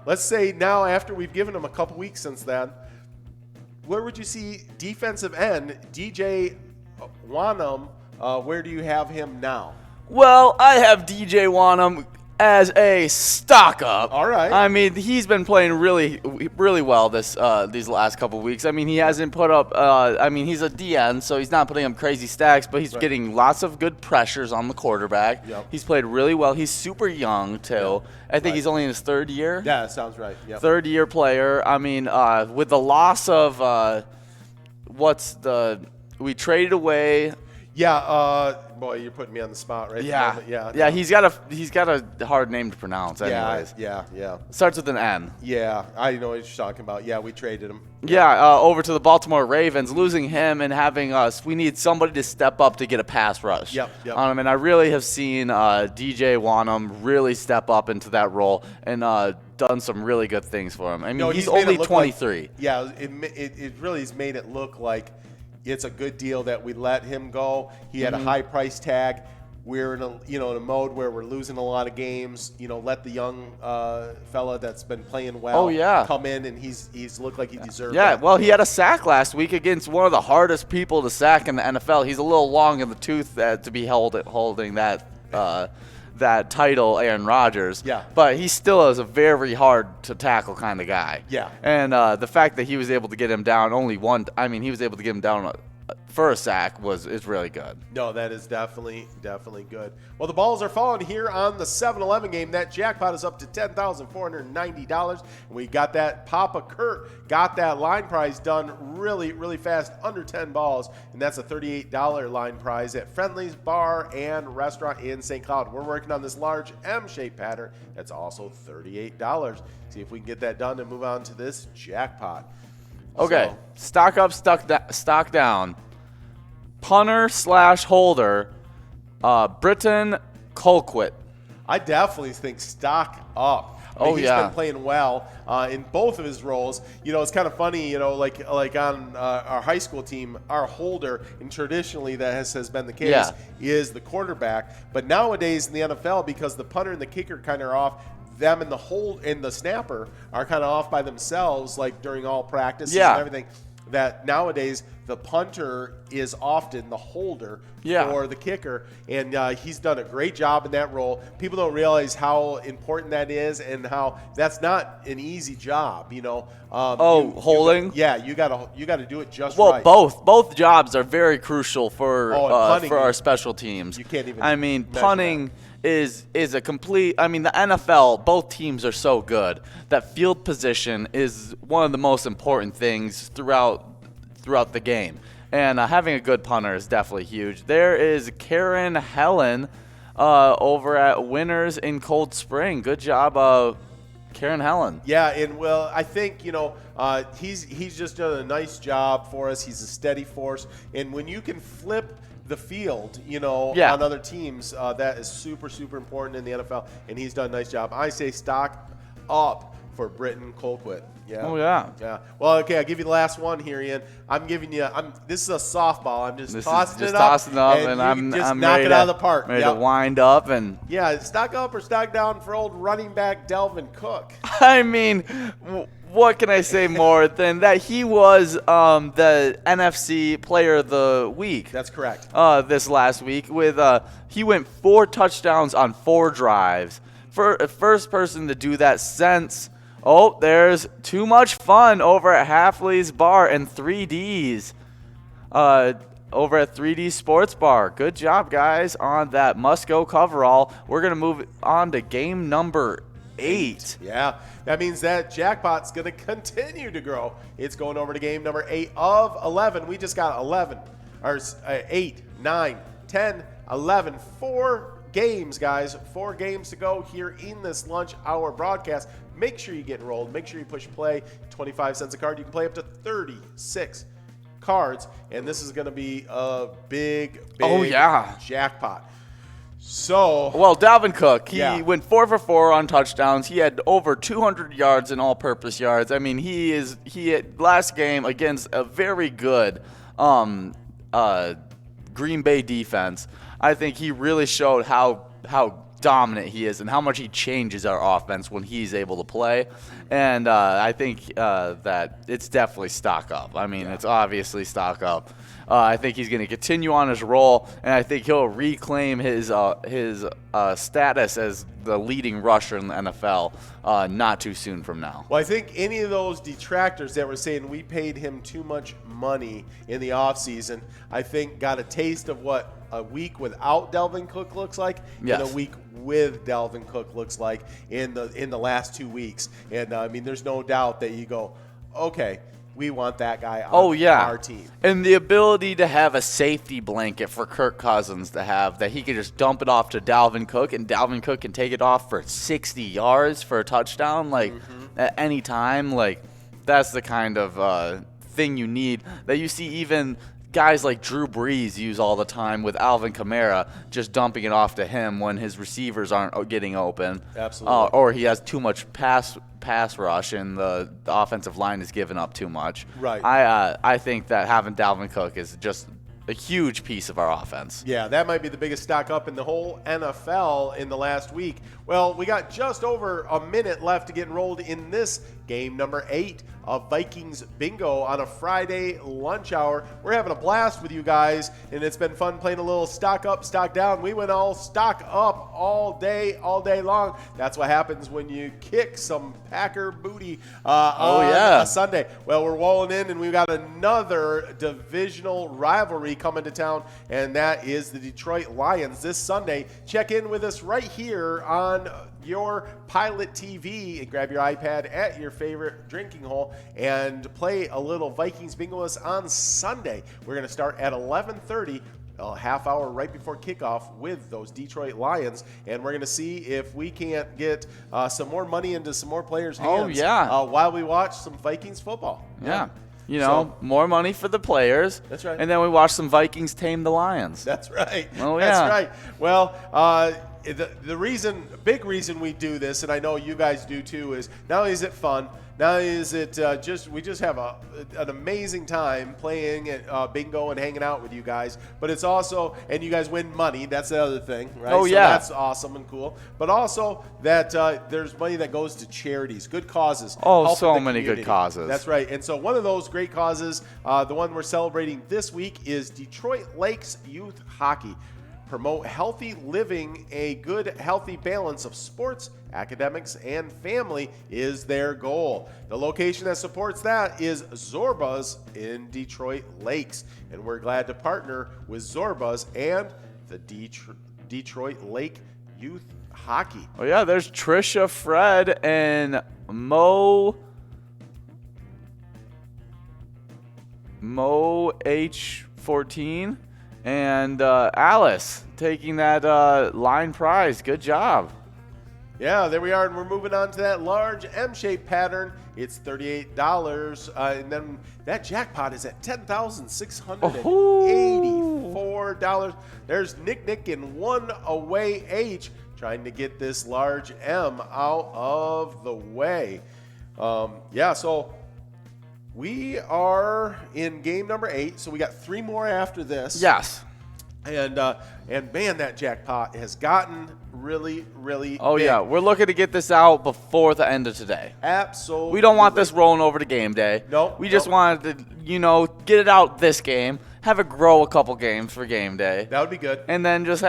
let's say now, after we've given him a couple weeks since then, where would you see defensive end DJ Wanham? Where do you have him now? Well, I have DJ Wanham as a stock up. All right. He's been playing really, really well these last couple of weeks. He hasn't put up. He's a DN, so he's not putting up crazy stacks, but he's getting lots of good pressures on the quarterback. Yep. He's played really well. He's super young too. Yep. I think he's only in his third year. Yeah, that sounds right. Yep. Third year player. With the loss of we traded away. Yeah, boy, you're putting me on the spot right yeah. Yeah. Yeah, he's got a hard name to pronounce anyways. Yeah. Starts with an N. Yeah, I know what you're talking about. Yeah, we traded him. Yeah, over to the Baltimore Ravens, losing him and having us. We need somebody to step up to get a pass rush on him, and I really have seen DJ Wanham really step up into that role and done some really good things for him. He's only 23. It really has made it look like it's a good deal that we let him go. He had a high price tag. We're in a mode where we're losing a lot of games. Let the young fella that's been playing well come in, and he's looked like he deserved it. Yeah, well, he had a sack last week against one of the hardest people to sack in the NFL. He's a little long in the tooth to be holding that title, Aaron Rodgers. Yeah. But he still is a very hard to tackle kind of guy. Yeah. And the fact that he was able to get him down he was able to get him down for a sack is really good. No, that is definitely good. Well, the balls are falling here on the 7-11 game. That jackpot is up to $10,490. And we got that. Papa Kurt got that line prize done really, really fast, under 10 balls. And that's a $38 line prize at Friendly's Bar and Restaurant in St. Cloud. We're working on this large M-shaped pattern. That's also $38. See if we can get that done and move on to this jackpot. Okay, So, stock up, stock down. Punter / holder, Britton Colquitt. I definitely think stock up. He's been playing well in both of his roles. It's kind of funny, like on our high school team, our holder, and traditionally that has been the case, is the quarterback. But nowadays in the NFL, because the punter and the kicker kind of are off, them and the hold and the snapper are kind of off by themselves, like during all practices and everything, that nowadays the punter is often the holder for the kicker, and he's done a great job in that role. People don't realize how important that is and how that's not an easy job, holding? You gotta do it just right. Well, both jobs are very crucial for our special teams. You can't even. I mean, punting is a complete. I mean, the NFL, both teams are so good that field position is one of the most important things throughout the game. And having a good punter is definitely huge. There is Karen Helen over at Winners in Cold Spring. Good job, Karen Helen. Yeah, and I think he's just done a nice job for us. He's a steady force, and when you can flip the field, on other teams, that is super, super important in the NFL, and he's done a nice job. I say stock up for Britton Colquitt. Yeah. Oh, yeah. Yeah. Well, okay, I'll give you the last one here, Ian. This is a softball. I'm just tossing it up. And I'm just knock ready it out of the park. Ready to wind up. And yeah, stock up or stock down for old running back Delvin Cook. I mean, what can I say more than that? He was the NFC Player of the Week. That's correct. This last week he went 4 touchdowns on 4 drives. First person to do that since. Oh, there's Too Much Fun over at Halfley's Bar and 3Ds over at 3D Sports Bar. Good job, guys, on that must-go coverall. We're going to move on to game number 8. Yeah, that means that jackpot's going to continue to grow. It's going over to game number 8 of 11. We just got 8, 9, 10, 11. 4 games, guys. 4 games to go here in this lunch hour broadcast. Make sure you get enrolled. Make sure you push play. 25 cents a card. You can play up to 36 cards, and this is going to be a big jackpot. So, well, Dalvin Cook, he went 4 for 4 on touchdowns. He had over 200 yards in all-purpose yards. I mean, he had last game against a very good Green Bay defense. I think he really showed how dominant he is and how much he changes our offense when he's able to play. And I think that it's definitely stock up. I mean, it's obviously stock up. I think he's going to continue on his role, and I think he'll reclaim his status as the leading rusher in the NFL not too soon from now. Well, I think any of those detractors that were saying we paid him too much money in the offseason, I think got a taste of what a week without Dalvin Cook looks like, and a week with Dalvin Cook looks like in the last 2 weeks. And I mean, there's no doubt that you go, okay, we want that guy on our team. And the ability to have a safety blanket for Kirk Cousins to have, that he can just dump it off to Dalvin Cook, and Dalvin Cook can take it off for 60 yards for a touchdown, at any time. That's the kind of thing you need, that you see even guys like Drew Brees use all the time with Alvin Kamara, just dumping it off to him when his receivers aren't getting open. Absolutely. Or he has too much pass rush and the offensive line is giving up too much. Right. I think that having Dalvin Cook is just a huge piece of our offense. Yeah, that might be the biggest stock up in the whole NFL in the last week. Well, we got just over a minute left to get enrolled in this game number 8 of Vikings Bingo on a Friday lunch hour. We're having a blast with you guys, and it's been fun playing a little stock up, stock down. We went all stock up all day long. That's what happens when you kick some Packer booty on a Sunday. Well, we're rolling in, and we've got another divisional rivalry coming to town, and that is the Detroit Lions this Sunday. Check in with us right here on your Pilot TV and grab your iPad at your favorite drinking hole and play a little Vikings Bingo with us on Sunday. We're going to start at 11:30, a half hour right before kickoff with those Detroit Lions, and we're going to see if we can't get some more money into some more players' hands while we watch some Vikings football. Yeah. More money for the players. That's right. And then we watch some Vikings tame the Lions. That's right. Oh, yeah. That's right. Well, the big reason we do this, and I know you guys do too, is not only is it fun, Not only is it we just have an amazing time playing at bingo and hanging out with you guys, but it's also, and you guys win money. That's the other thing, right? Oh, so yeah. That's awesome and cool. But also that there's money that goes to charities, good causes. Oh, helping so the many community. good causes. That's right. And so one of those great causes, the one we're celebrating this week, is Detroit Lakes Youth Hockey. Promote healthy living. A good, healthy balance of sports, academics, and family is their goal. The location that supports that is Zorba's in Detroit Lakes. And we're glad to partner with Zorba's and the Detroit Lake Youth Hockey. Oh, yeah, there's Trisha, Fred, and Mo H14 and Alice taking that line prize. Good job. Yeah, there we are, and we're moving on to that large M-shaped pattern. It's $38, and then that jackpot is at $10,684. There's Nick and one away H trying to get this large M out of the way. So we are in game number 8, so we got 3 more after this. Yes. And man, that jackpot has gotten really, really Oh, big. yeah. We're looking to get this out before the end of today. Absolutely. We don't want this rolling over to game day. Nope, We just wanted to, get it out this game, have it grow a couple games for game day, That would be good. and then just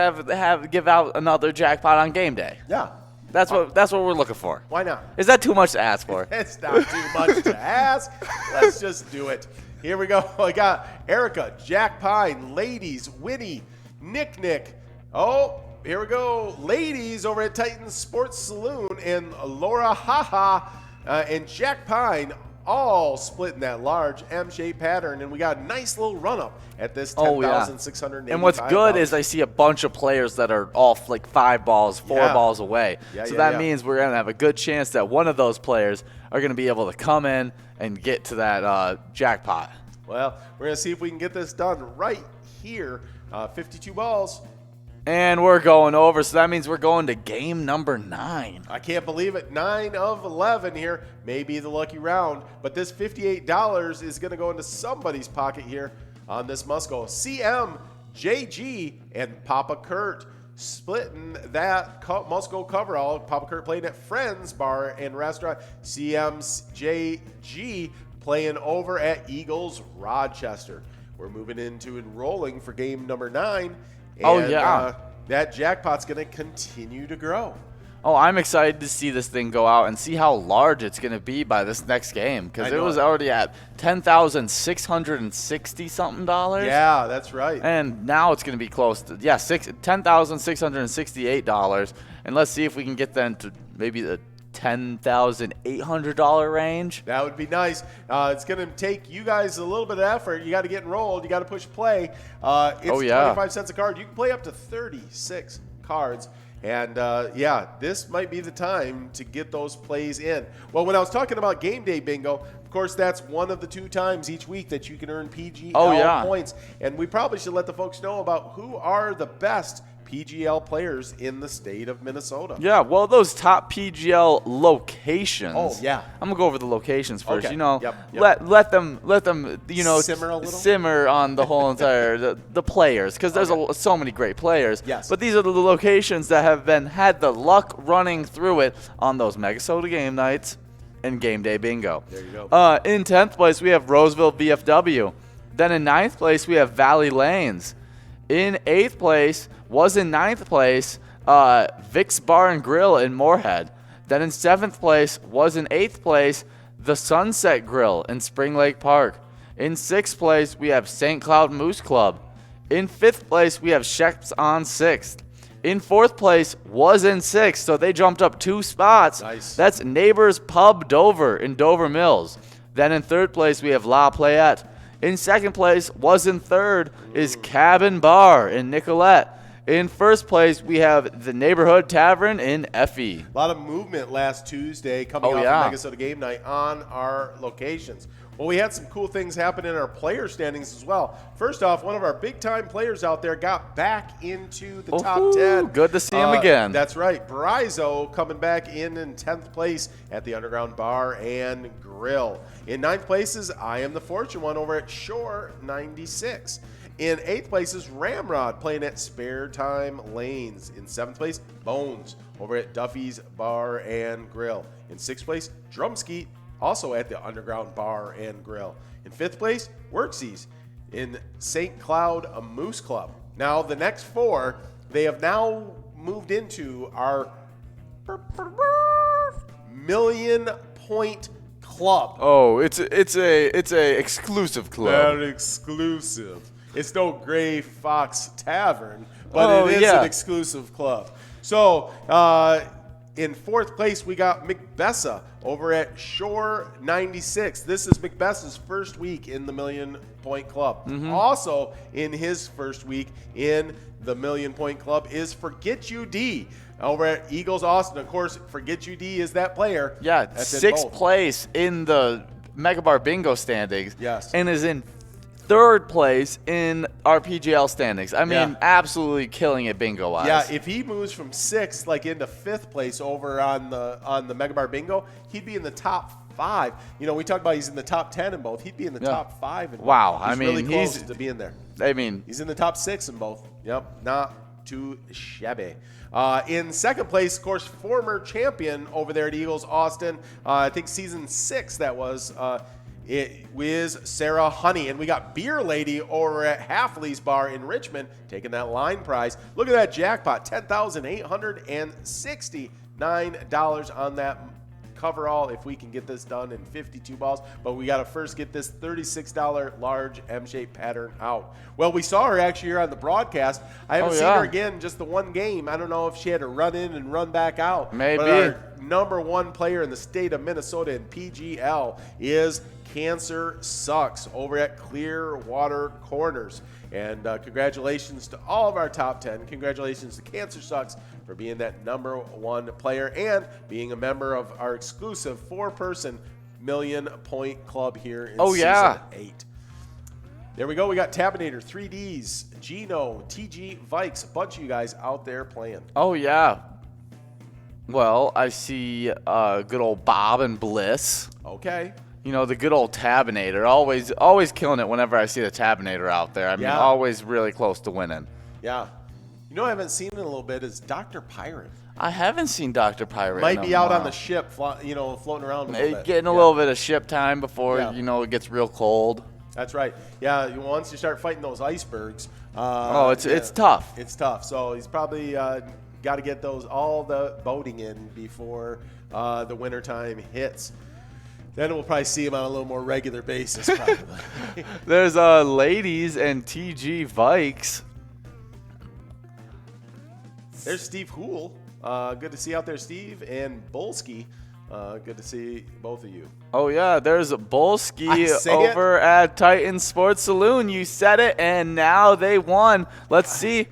give out another jackpot on game day. Yeah. That's what we're looking for. Why not? Is that too much to ask for? It's not too much to ask. Let's just do it. Here we go. I got Erica, Jack Pine, ladies, Winnie, Nick. Oh, here we go. Ladies over at Titan Sports Saloon and Laura Haha and Jack Pine all splitting that large M-shaped pattern, and we got a nice little run-up at this $10,685. And what's good is I see a bunch of players that are off like 5 balls, 4 balls away. So that means we're going to have a good chance that one of those players are going to be able to come in and get to that jackpot. Well, we're going to see if we can get this done right here. 52 balls. And we're going over, so that means we're going to game number 9. I can't believe it. 9 of 11 here. Maybe the lucky round. But this $58 is going to go into somebody's pocket here on this must go. CM, JG, and Papa Kurt splitting that must go coverall. Papa Kurt playing at Friends Bar and Restaurant. CM's JG playing over at Eagles Rochester. We're moving into enrolling for game number 9. And, that jackpot's going to continue to grow. Oh, I'm excited to see this thing go out and see how large it's going to be by this next game, because it was already at $10,660 something. Yeah, that's right. And now it's going to be close to $10,668. And let's see if we can get them to maybe the $10,800 range. That would be nice. It's going to take you guys a little bit of effort. You got to get enrolled. You got to push play. It's 25 cents a card. You can play up to 36 cards. And, this might be the time to get those plays in. Well, when I was talking about game day bingo, of course, that's one of the 2 times each week that you can earn PGL points. And we probably should let the folks know about who are the best PGL players in the state of Minnesota. Yeah, well, those top PGL locations. Oh, yeah. I'm gonna go over the locations first. Okay. Let them simmer a little, simmer on the whole entire the players, because there's so many great players. Yes. But these are the locations that have had the luck running through it on those Megasota game nights and game day bingo. There you go. In 10th place we have Roseville VFW. Then in 9th place we have Valley Lanes. In 8th place was in 9th place Vic's Bar and Grill in Moorhead. Then in 7th place was in 8th place the Sunset Grill in Spring Lake Park. In 6th place we have St. Cloud Moose Club. In 5th place we have Sheps on 6th. In 4th place was in 6th, so they jumped up 2 spots. Nice. That's Neighbors Pub Dover in Dover Mills. Then in 3rd place we have La Playette. In 2nd place was in 3rd is Cabin Bar in Nicolette. In 1st place, we have the Neighborhood Tavern in Effie. A lot of movement last Tuesday coming off of Megasota game night on our locations. Well, we had some cool things happen in our player standings as well. First off, one of our big-time players out there got back into the top 10. Good to see him again. That's right. Brizo coming back in 10th place at the Underground Bar and Grill. In 9th place is I Am the Fortune One over at Shore 96. In 8th place is Ramrod playing at Spare Time Lanes. In 7th place, Bones over at Duffy's Bar and Grill. In 6th place, Drumskeet also at the Underground Bar and Grill. In 5th place, Worksies in St. Cloud Moose Club. Now, the next 4, they have now moved into our million point club. Oh, it's a exclusive club. Very exclusive. It's no Gray Fox Tavern, but it is an exclusive club. So, in 4th place, we got McBessa over at Shore 96. This is McBessa's first week in the Million Point Club. Also, in his first week in the Million Point Club is Forget You D over at Eagles Austin. Of course, Forget You D is that player. Yeah, 6th place in the MegaBarBingo standings. Yes. And is in 3rd place in our PGL standings. I mean, absolutely killing it bingo-wise. Yeah, if he moves from 6th like into 5th place over on the MegaBarBingo, he'd be in the top 5. You know, we talked about he's in the top 10 in both. He'd be in the top 5 in both. Wow, He's I mean, really close to being there. I mean, he's in the top 6 in both. Yep, not too shabby. In 2nd place, of course, former champion over there at Eagles Austin. I think season 6 that was. It was Sarah Honey, and we got Beer Lady over at Halfley's Bar in Richmond taking that line prize. Look at that jackpot, $10,869 on that coverall if we can get this done in 52 balls. But we got to first get this $36 large M-shaped pattern out. Well, we saw her actually here on the broadcast. I haven't seen her again, just the one game. I don't know if she had to run in and run back out. Maybe. But our number 1 player in the state of Minnesota in PGL is Cancer Sucks over at Clearwater Corners. And congratulations to all of our top 10. Congratulations to Cancer Sucks for being that number 1 player and being a member of our exclusive 4-person Million Point Club here in season 8. There we go. We got Tabinator, 3Ds, Gino, TG, Vikes, a bunch of you guys out there playing. Oh, yeah. Well, I see good old Bob and Bliss. Okay. You know, the good old Tabinator. Always killing it whenever I see the Tabinator out there. I mean, always really close to winning. Yeah. You know, I haven't seen in a little bit is Dr. Pirate. I haven't seen Dr. Pirate. Might be out on the ship, floating around a little bit. Getting a little bit of ship time before, it gets real cold. That's right. Yeah, once you start fighting those icebergs. It's tough. It's tough. So he's probably got to get all the boating in before the wintertime hits. Then we'll probably see him on a little more regular basis, probably. There's ladies and TG Vikes. There's Steve Hool. Good to see you out there, Steve. And Bolski. Good to see both of you. Oh, yeah. There's Bolski over at Titan Sports Saloon. You said it, and now they won. Let's see.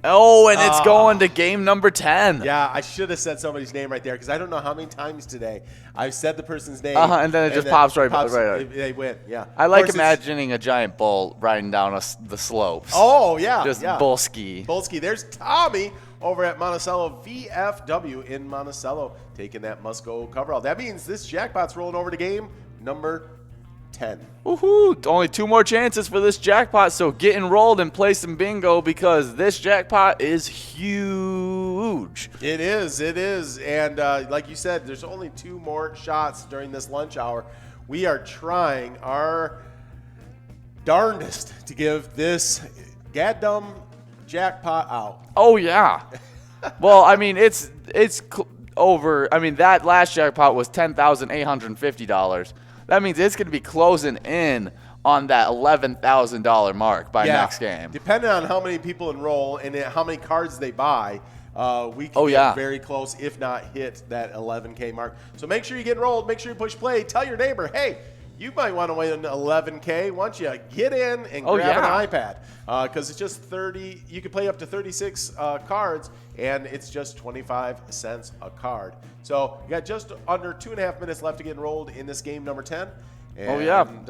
Oh, and it's going to game number 10. Yeah, I should have said somebody's name right there because I don't know how many times today I've said the person's name. And then it just pops right up. They win, yeah. I like imagining a giant bull riding down the slopes. Oh, yeah. Just Bolski. Bolski. There's Tommy over at Monticello VFW in Monticello taking that must-go coverall. That means this jackpot's rolling over to game number 10. Woohoo! Only 2 more chances for this jackpot, so get enrolled and play some bingo because this jackpot is huge. It is. And like you said, there's only 2 more shots during this lunch hour. We are trying our darndest to give this gaddum jackpot out. Oh, yeah. Well, I mean, it's over. I mean, that last jackpot was $10,850. That means it's going to be closing in on that $11,000 mark by next game. Depending on how many people enroll and how many cards they buy, we can get very close, if not hit that 11K mark. So make sure you get enrolled. Make sure you push play. Tell your neighbor, hey, you might want to win 11K. Why don't you get in and grab an iPad? Because it's just 30. You can play up to 36 cards, and it's just 25 cents a card. So you got just under 2.5 minutes left to get enrolled in this game number 10. And,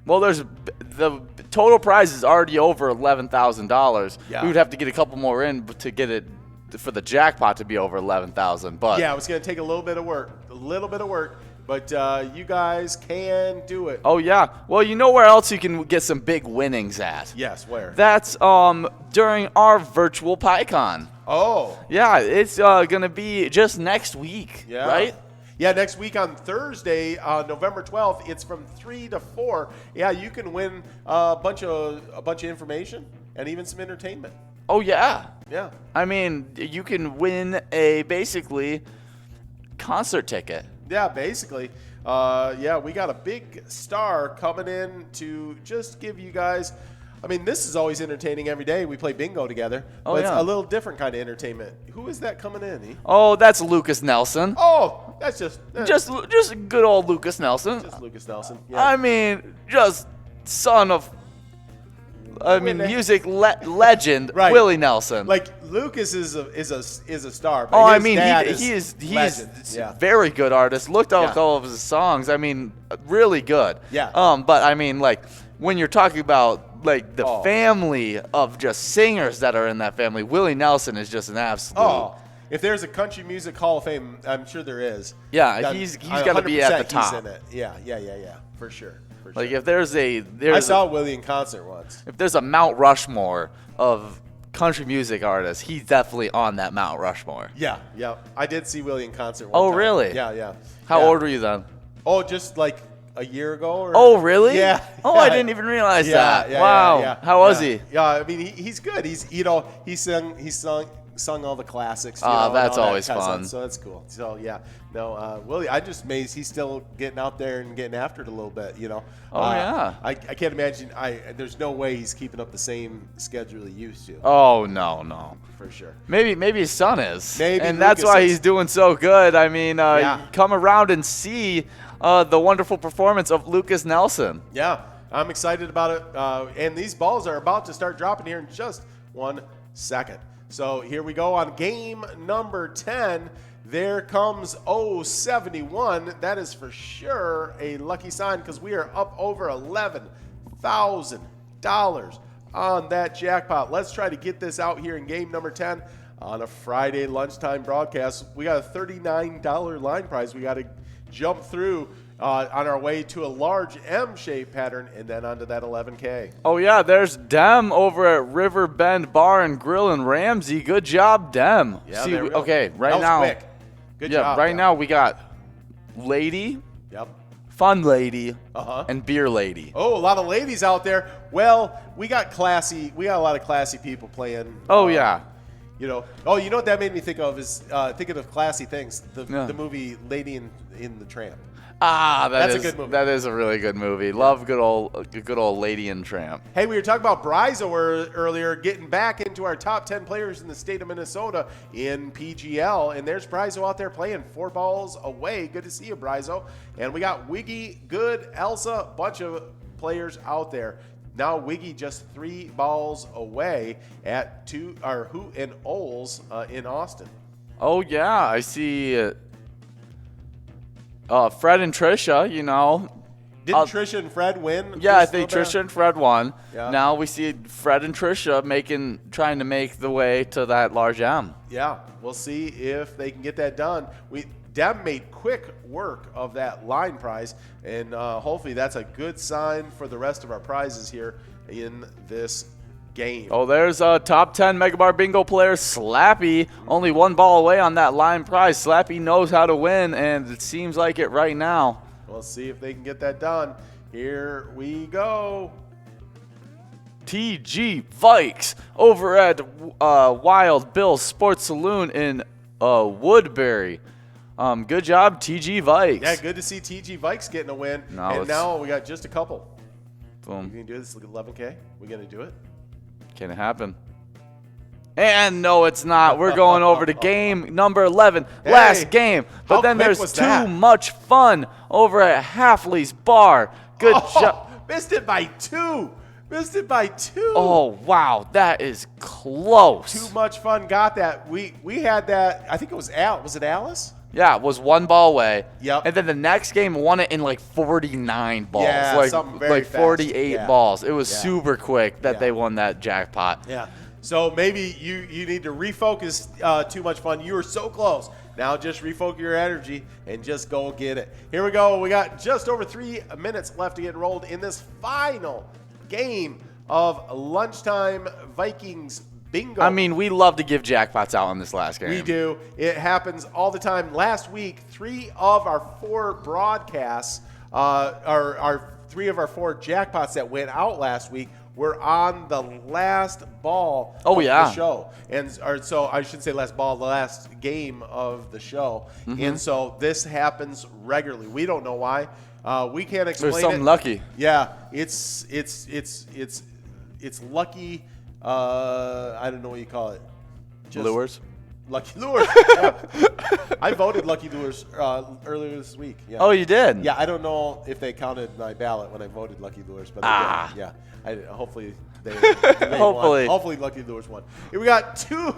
well, the total prize is already over $11,000. Yeah. We would have to get a couple more in to get it for the jackpot to be over 11,000. But yeah, it's going to take a little bit of work, but you guys can do it. Oh yeah. Well, you know where else you can get some big winnings at? Yes, where? That's during our virtual PyCon. Oh. Yeah, it's gonna be just next week. Yeah. Right? Yeah, next week on Thursday, November 12th, it's from 3 to 4. Yeah, you can win a bunch of information and even some entertainment. Oh yeah. Yeah. I mean, you can win a basically concert ticket. Yeah, basically. Yeah, we got a big star coming in to just give you guys. I mean, this is always entertaining every day. We play bingo together. But it's a little different kind of entertainment. Who is that coming in? Oh, that's Lucas Nelson. Oh, that's just good old Lucas Nelson. Just Lucas Nelson. Yeah. I mean, just son of music legend Right. Willie Nelson. Like Lucas is a star. But I his mean, dad he's legend. a very good artist. Looked up all of his songs. I mean, really good. Yeah. But I mean, like when you're talking about like the family of just singers that are in that family, Willie Nelson is just an absolute. Oh, if there's a country music Hall of Fame, I'm sure there is. Yeah, he's got to be at the top. He's in it. Yeah, for sure. Like if there's I saw Willie in concert once. If there's a Mount Rushmore of country music artists, he's definitely on that Mount Rushmore. Yeah. I did see Willie in concert one Oh, time. really? Yeah. How old were you then? Oh, just like a year ago. Or, Oh, really? Yeah. Oh, I didn't even realize that. Yeah, wow. Yeah. How was he? Yeah, I mean, he's good. He sung all the classics. That's always kind of fun. stuff, so that's cool. So yeah, no, Willie, I'm just amazed he's still getting out there and getting after it a little bit. Oh yeah. I can't imagine. There's no way he's keeping up the same schedule he used to. Oh no. For sure. Maybe his son is. Maybe and that's Lucas why is. he's doing so good. I mean, come around and see the wonderful performance of Lucas Nelson. Yeah, I'm excited about it. And these balls are about to start dropping here in just 1 second. So here we go on game number 10. There comes 071. That is for sure a lucky sign because we are up over $11,000 on that jackpot. Let's try to get this out here in game number 10 on a Friday lunchtime broadcast. We got a $39 line prize. We got to jump through on our way to a large M-shaped pattern and then onto that 11K. Oh yeah, there's Dem over at Riverbend Bar and Grill in Ramsey. Good job, Dem. Yeah, See, there we go. okay, right that was now. Quick. Good job. Right now we got Lady, Yep. Fun Lady, Uh-huh. and Beer Lady. Oh, a lot of ladies out there. Well, we got a lot of classy people playing. Oh yeah. You know what that made me think of is thinking of classy things. The movie Lady in the Tramp. That's a good movie. That is a really good movie. Love good old Lady and Tramp. Hey, we were talking about Bryzo earlier, getting back into our top 10 players in the state of Minnesota in PGL. And there's Bryzo out there playing 4 balls away. Good to see you, Bryzo. And we got Wiggy, Good, Elsa, bunch of players out there. Now Wiggy just 3 balls away at Hoot and Oles in Austin. Oh yeah, I see. Fred and Trisha, Didn't Trisha and Fred win? Yeah, I think Trisha and Fred won. Yeah. Now we see Fred and Trisha trying to make the way to that large M. Yeah, we'll see if they can get that done. Dem made quick work of that line prize, and hopefully that's a good sign for the rest of our prizes here in this game. Oh, there's a top 10 MegaBarBingo player, Slappy. Only 1 ball away on that line prize. Slappy knows how to win, and it seems like it right now. We'll see if they can get that done. Here we go. TG Vikes over at Wild Bill Sports Saloon in Woodbury. Good job, TG Vikes. Yeah, good to see TG Vikes getting a win. No, now we got just a couple. Boom. We can do this. Look at 11K. We gonna do it? Can it happen? And no, it's not. We're going over to game number 11, last game. But then there's too much fun over at Halfley's Bar. Good job. Missed it by 2. Missed it by 2. Oh, wow. That is close. Too much fun. Got that. We had that. I think it was Was it Alice? Yeah, it was 1 ball away. Yep. And then the next game won it in like 49 balls. Yeah, something very like 48 fast. balls. It was super quick that they won that jackpot. Yeah. So maybe you need to refocus. Too much fun. You were so close. Now just refocus your energy and just go get it. Here we go. We got just over 3 minutes left to get enrolled in this final game of lunchtime Vikings bingo. I mean, we love to give jackpots out on this last game. We do. It happens all the time. Last week, 3 of our 4 broadcasts, our 3 of our 4 jackpots that went out last week were on the last ball of the show. So I should say last ball, the last game of the show. And so this happens regularly. We don't know why. We can't explain There's something it. lucky. Yeah, it's lucky. I don't know what you call it. Just Lures? Lucky Lures. Yeah. I voted Lucky Lures earlier this week. Yeah. Oh, you did? Yeah, I don't know if they counted my ballot when I voted Lucky Lures, but they did. Yeah. Hopefully they Hopefully. won. Hopefully Lucky Lures won. Here we got 2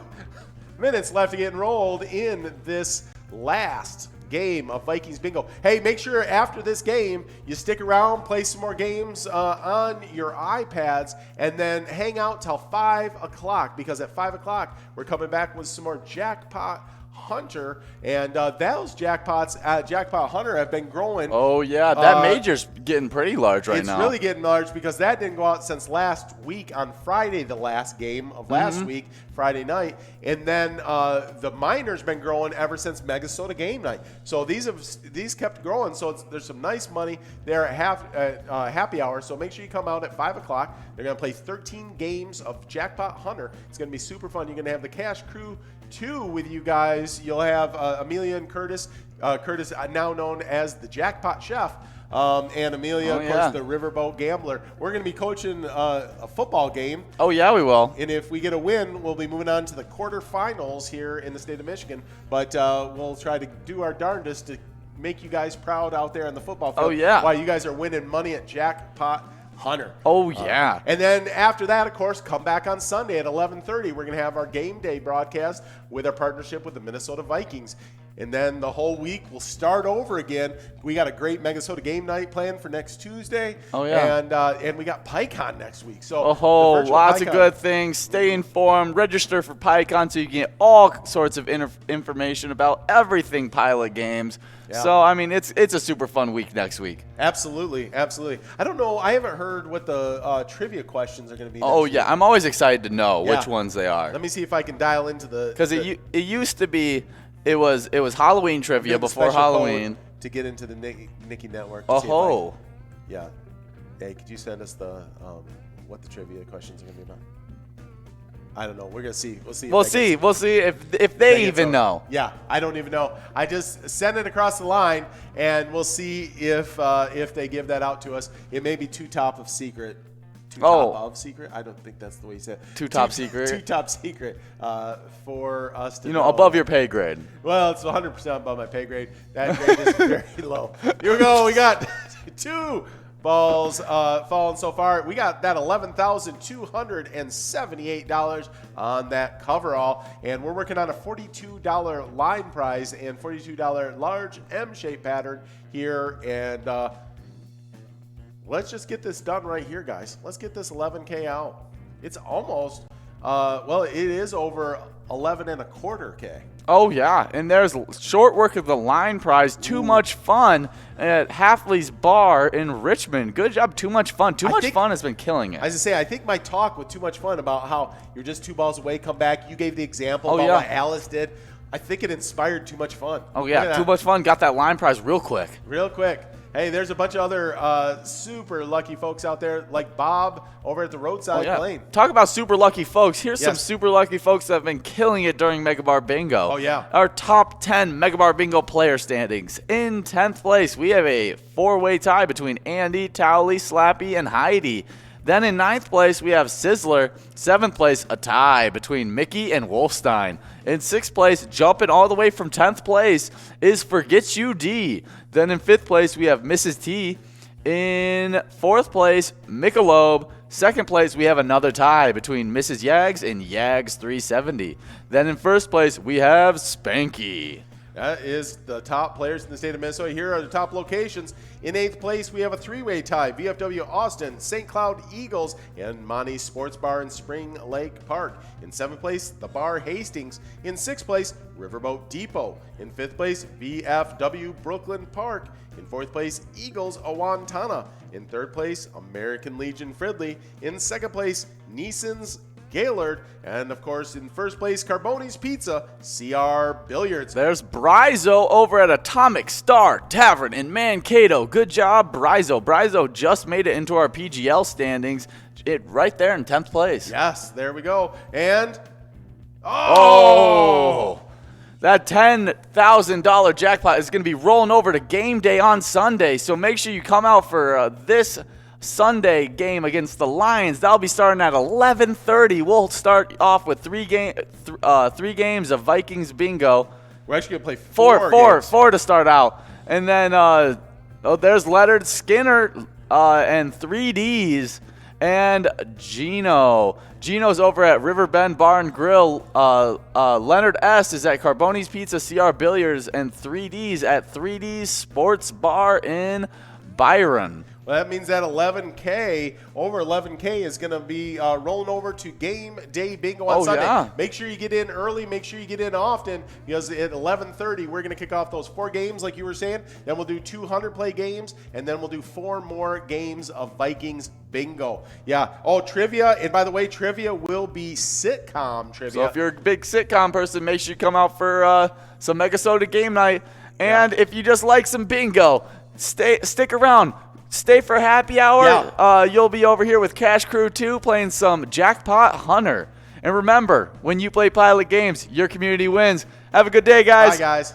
minutes left to get enrolled in this last game of Vikings bingo. Hey, make sure after this game you stick around, play some more games on your iPads, and then hang out till 5 o'clock, because at 5 o'clock we're coming back with some more Jackpot Hunter, and those jackpots at Jackpot Hunter have been growing. Oh yeah, that major's getting pretty large right now. It's really getting large because that didn't go out since last week on Friday, the last game of last week, Friday night, and then the minor's been growing ever since Megasota game night. So these kept growing. So there's some nice money there at happy hour. So make sure you come out at 5 o'clock. They're gonna play 13 games of Jackpot Hunter. It's gonna be super fun. You're gonna have the Cash Crew 2 with you guys. You'll have Amelia and Curtis. Curtis, now known as the Jackpot Chef, and Amelia, of course, the Riverboat Gambler. We're going to be coaching a football game. Oh, yeah, we will. And if we get a win, we'll be moving on to the quarterfinals here in the state of Michigan. But we'll try to do our darndest to make you guys proud out there on the football field. Oh, yeah. While you guys are winning money at Jackpot Hunter. Oh, yeah. And then after that, of course, come back on Sunday at 11:30. We're going to have our game day broadcast with our partnership with the Minnesota Vikings. And then the whole week will start over again. We got a great Megasota game night planned for next Tuesday. Oh, yeah. And we got PyCon next week. So lots of good things. Stay informed. Register for PyCon so you can get all sorts of information about everything Pilot games. Yeah. So, I mean, it's a super fun week next week. Absolutely, absolutely. I don't know. I haven't heard what the trivia questions are going to be. Oh, yeah. I'm always excited to know which ones they are. Let me see if I can dial into the... Because it used to be... It was Halloween trivia before Halloween. To get into the Nikki Network. Oh. Yeah. Hey, could you send us the what the trivia questions are going to be about? I don't know. We're going to see. We'll see. We'll see if they even know. Yeah, I don't even know. I just send it across the line, and we'll see if they give that out to us. It may be too top of secret. Top of secret? I don't think that's the way you said it. Too top secret? Too top secret for us to know. Above your pay grade. Well, it's 100% above my pay grade. That grade is very low. Here we go. We got 2 balls falling so far. We got that $11,278 on that coverall. And we're working on a $42 line prize and $42 large M-shaped pattern here. And let's just get this done right here, guys. Let's get this 11K out. It's almost, it is over 11.25K. Oh, yeah. And there's short work of the line prize. Too much fun at Halfley's Bar in Richmond. Good job. Too much fun. Too much fun has been killing it. As I say, I think my talk with Too Much Fun about how you're just 2 balls away, come back. You gave the example about what Alice did. I think it inspired Too Much Fun. Oh, yeah. Too Much Fun got that line prize real quick. Real quick. Hey, there's a bunch of other super lucky folks out there, like Bob over at the Roadside Lane. Talk about super lucky folks. Here's some super lucky folks that have been killing it during MegaBarBingo. Oh, yeah. Our top 10 MegaBarBingo player standings. In 10th place, we have a 4-way tie between Andy, Towley, Slappy, and Heidi. Then in 9th place, we have Sizzler. 7th place, a tie between Mickey and Wolfstein. In 6th place, jumping all the way from 10th place, is Forget You D. Then in 5th place, we have Mrs. T. In 4th place, Michelob. 2nd place, we have another tie between Mrs. Yags and Yags 370. Then in 1st place, we have Spanky. That is the top players in the state of Minnesota. Here are the top locations. In 8th place, we have a 3-way tie. VFW Austin, St. Cloud Eagles, and Monty's Sports Bar in Spring Lake Park. In 7th place, the Bar Hastings. In 6th place, Riverboat Depot. In 5th place, VFW Brooklyn Park. In 4th place, Eagles Awantana. In 3rd place, American Legion Fridley. In 2nd place, Neeson's Gaylord, and of course in 1st place, Carboni's Pizza, CR Billiards. There's Bryzo over at Atomic Star Tavern in Mankato. Good job, Bryzo. Bryzo just made it into our PGL standings, right there in 10th place. Yes, there we go. And that $10,000 jackpot is going to be rolling over to game day on Sunday, so make sure you come out for this Sunday game against the Lions. That'll be starting at 11:30. We'll start off with three games of Vikings bingo. We're actually gonna play four to start out, and then there's Leonard Skinner and 3Ds and Gino. Gino's over at Riverbend Bar and Grill. Leonard S is at Carboni's Pizza, CR Billiards, and 3Ds at 3Ds Sports Bar in Byron. Well, that means that 11K, over 11K, is going to be rolling over to game day bingo on Sunday. Yeah. Make sure you get in early. Make sure you get in often, because at 11:30, we're going to kick off those 4 games, like you were saying. Then we'll do 200-play games, and then we'll do 4 more games of Vikings bingo. Yeah. Oh, trivia. And by the way, trivia will be sitcom trivia. So if you're a big sitcom person, make sure you come out for some Megasoda game night. And if you just like some bingo, stick around. Stay for happy hour. Yeah. You'll be over here with Cash Crew 2 playing some Jackpot Hunter. And remember, when you play Pilot Games, your community wins. Have a good day, guys. Bye, guys.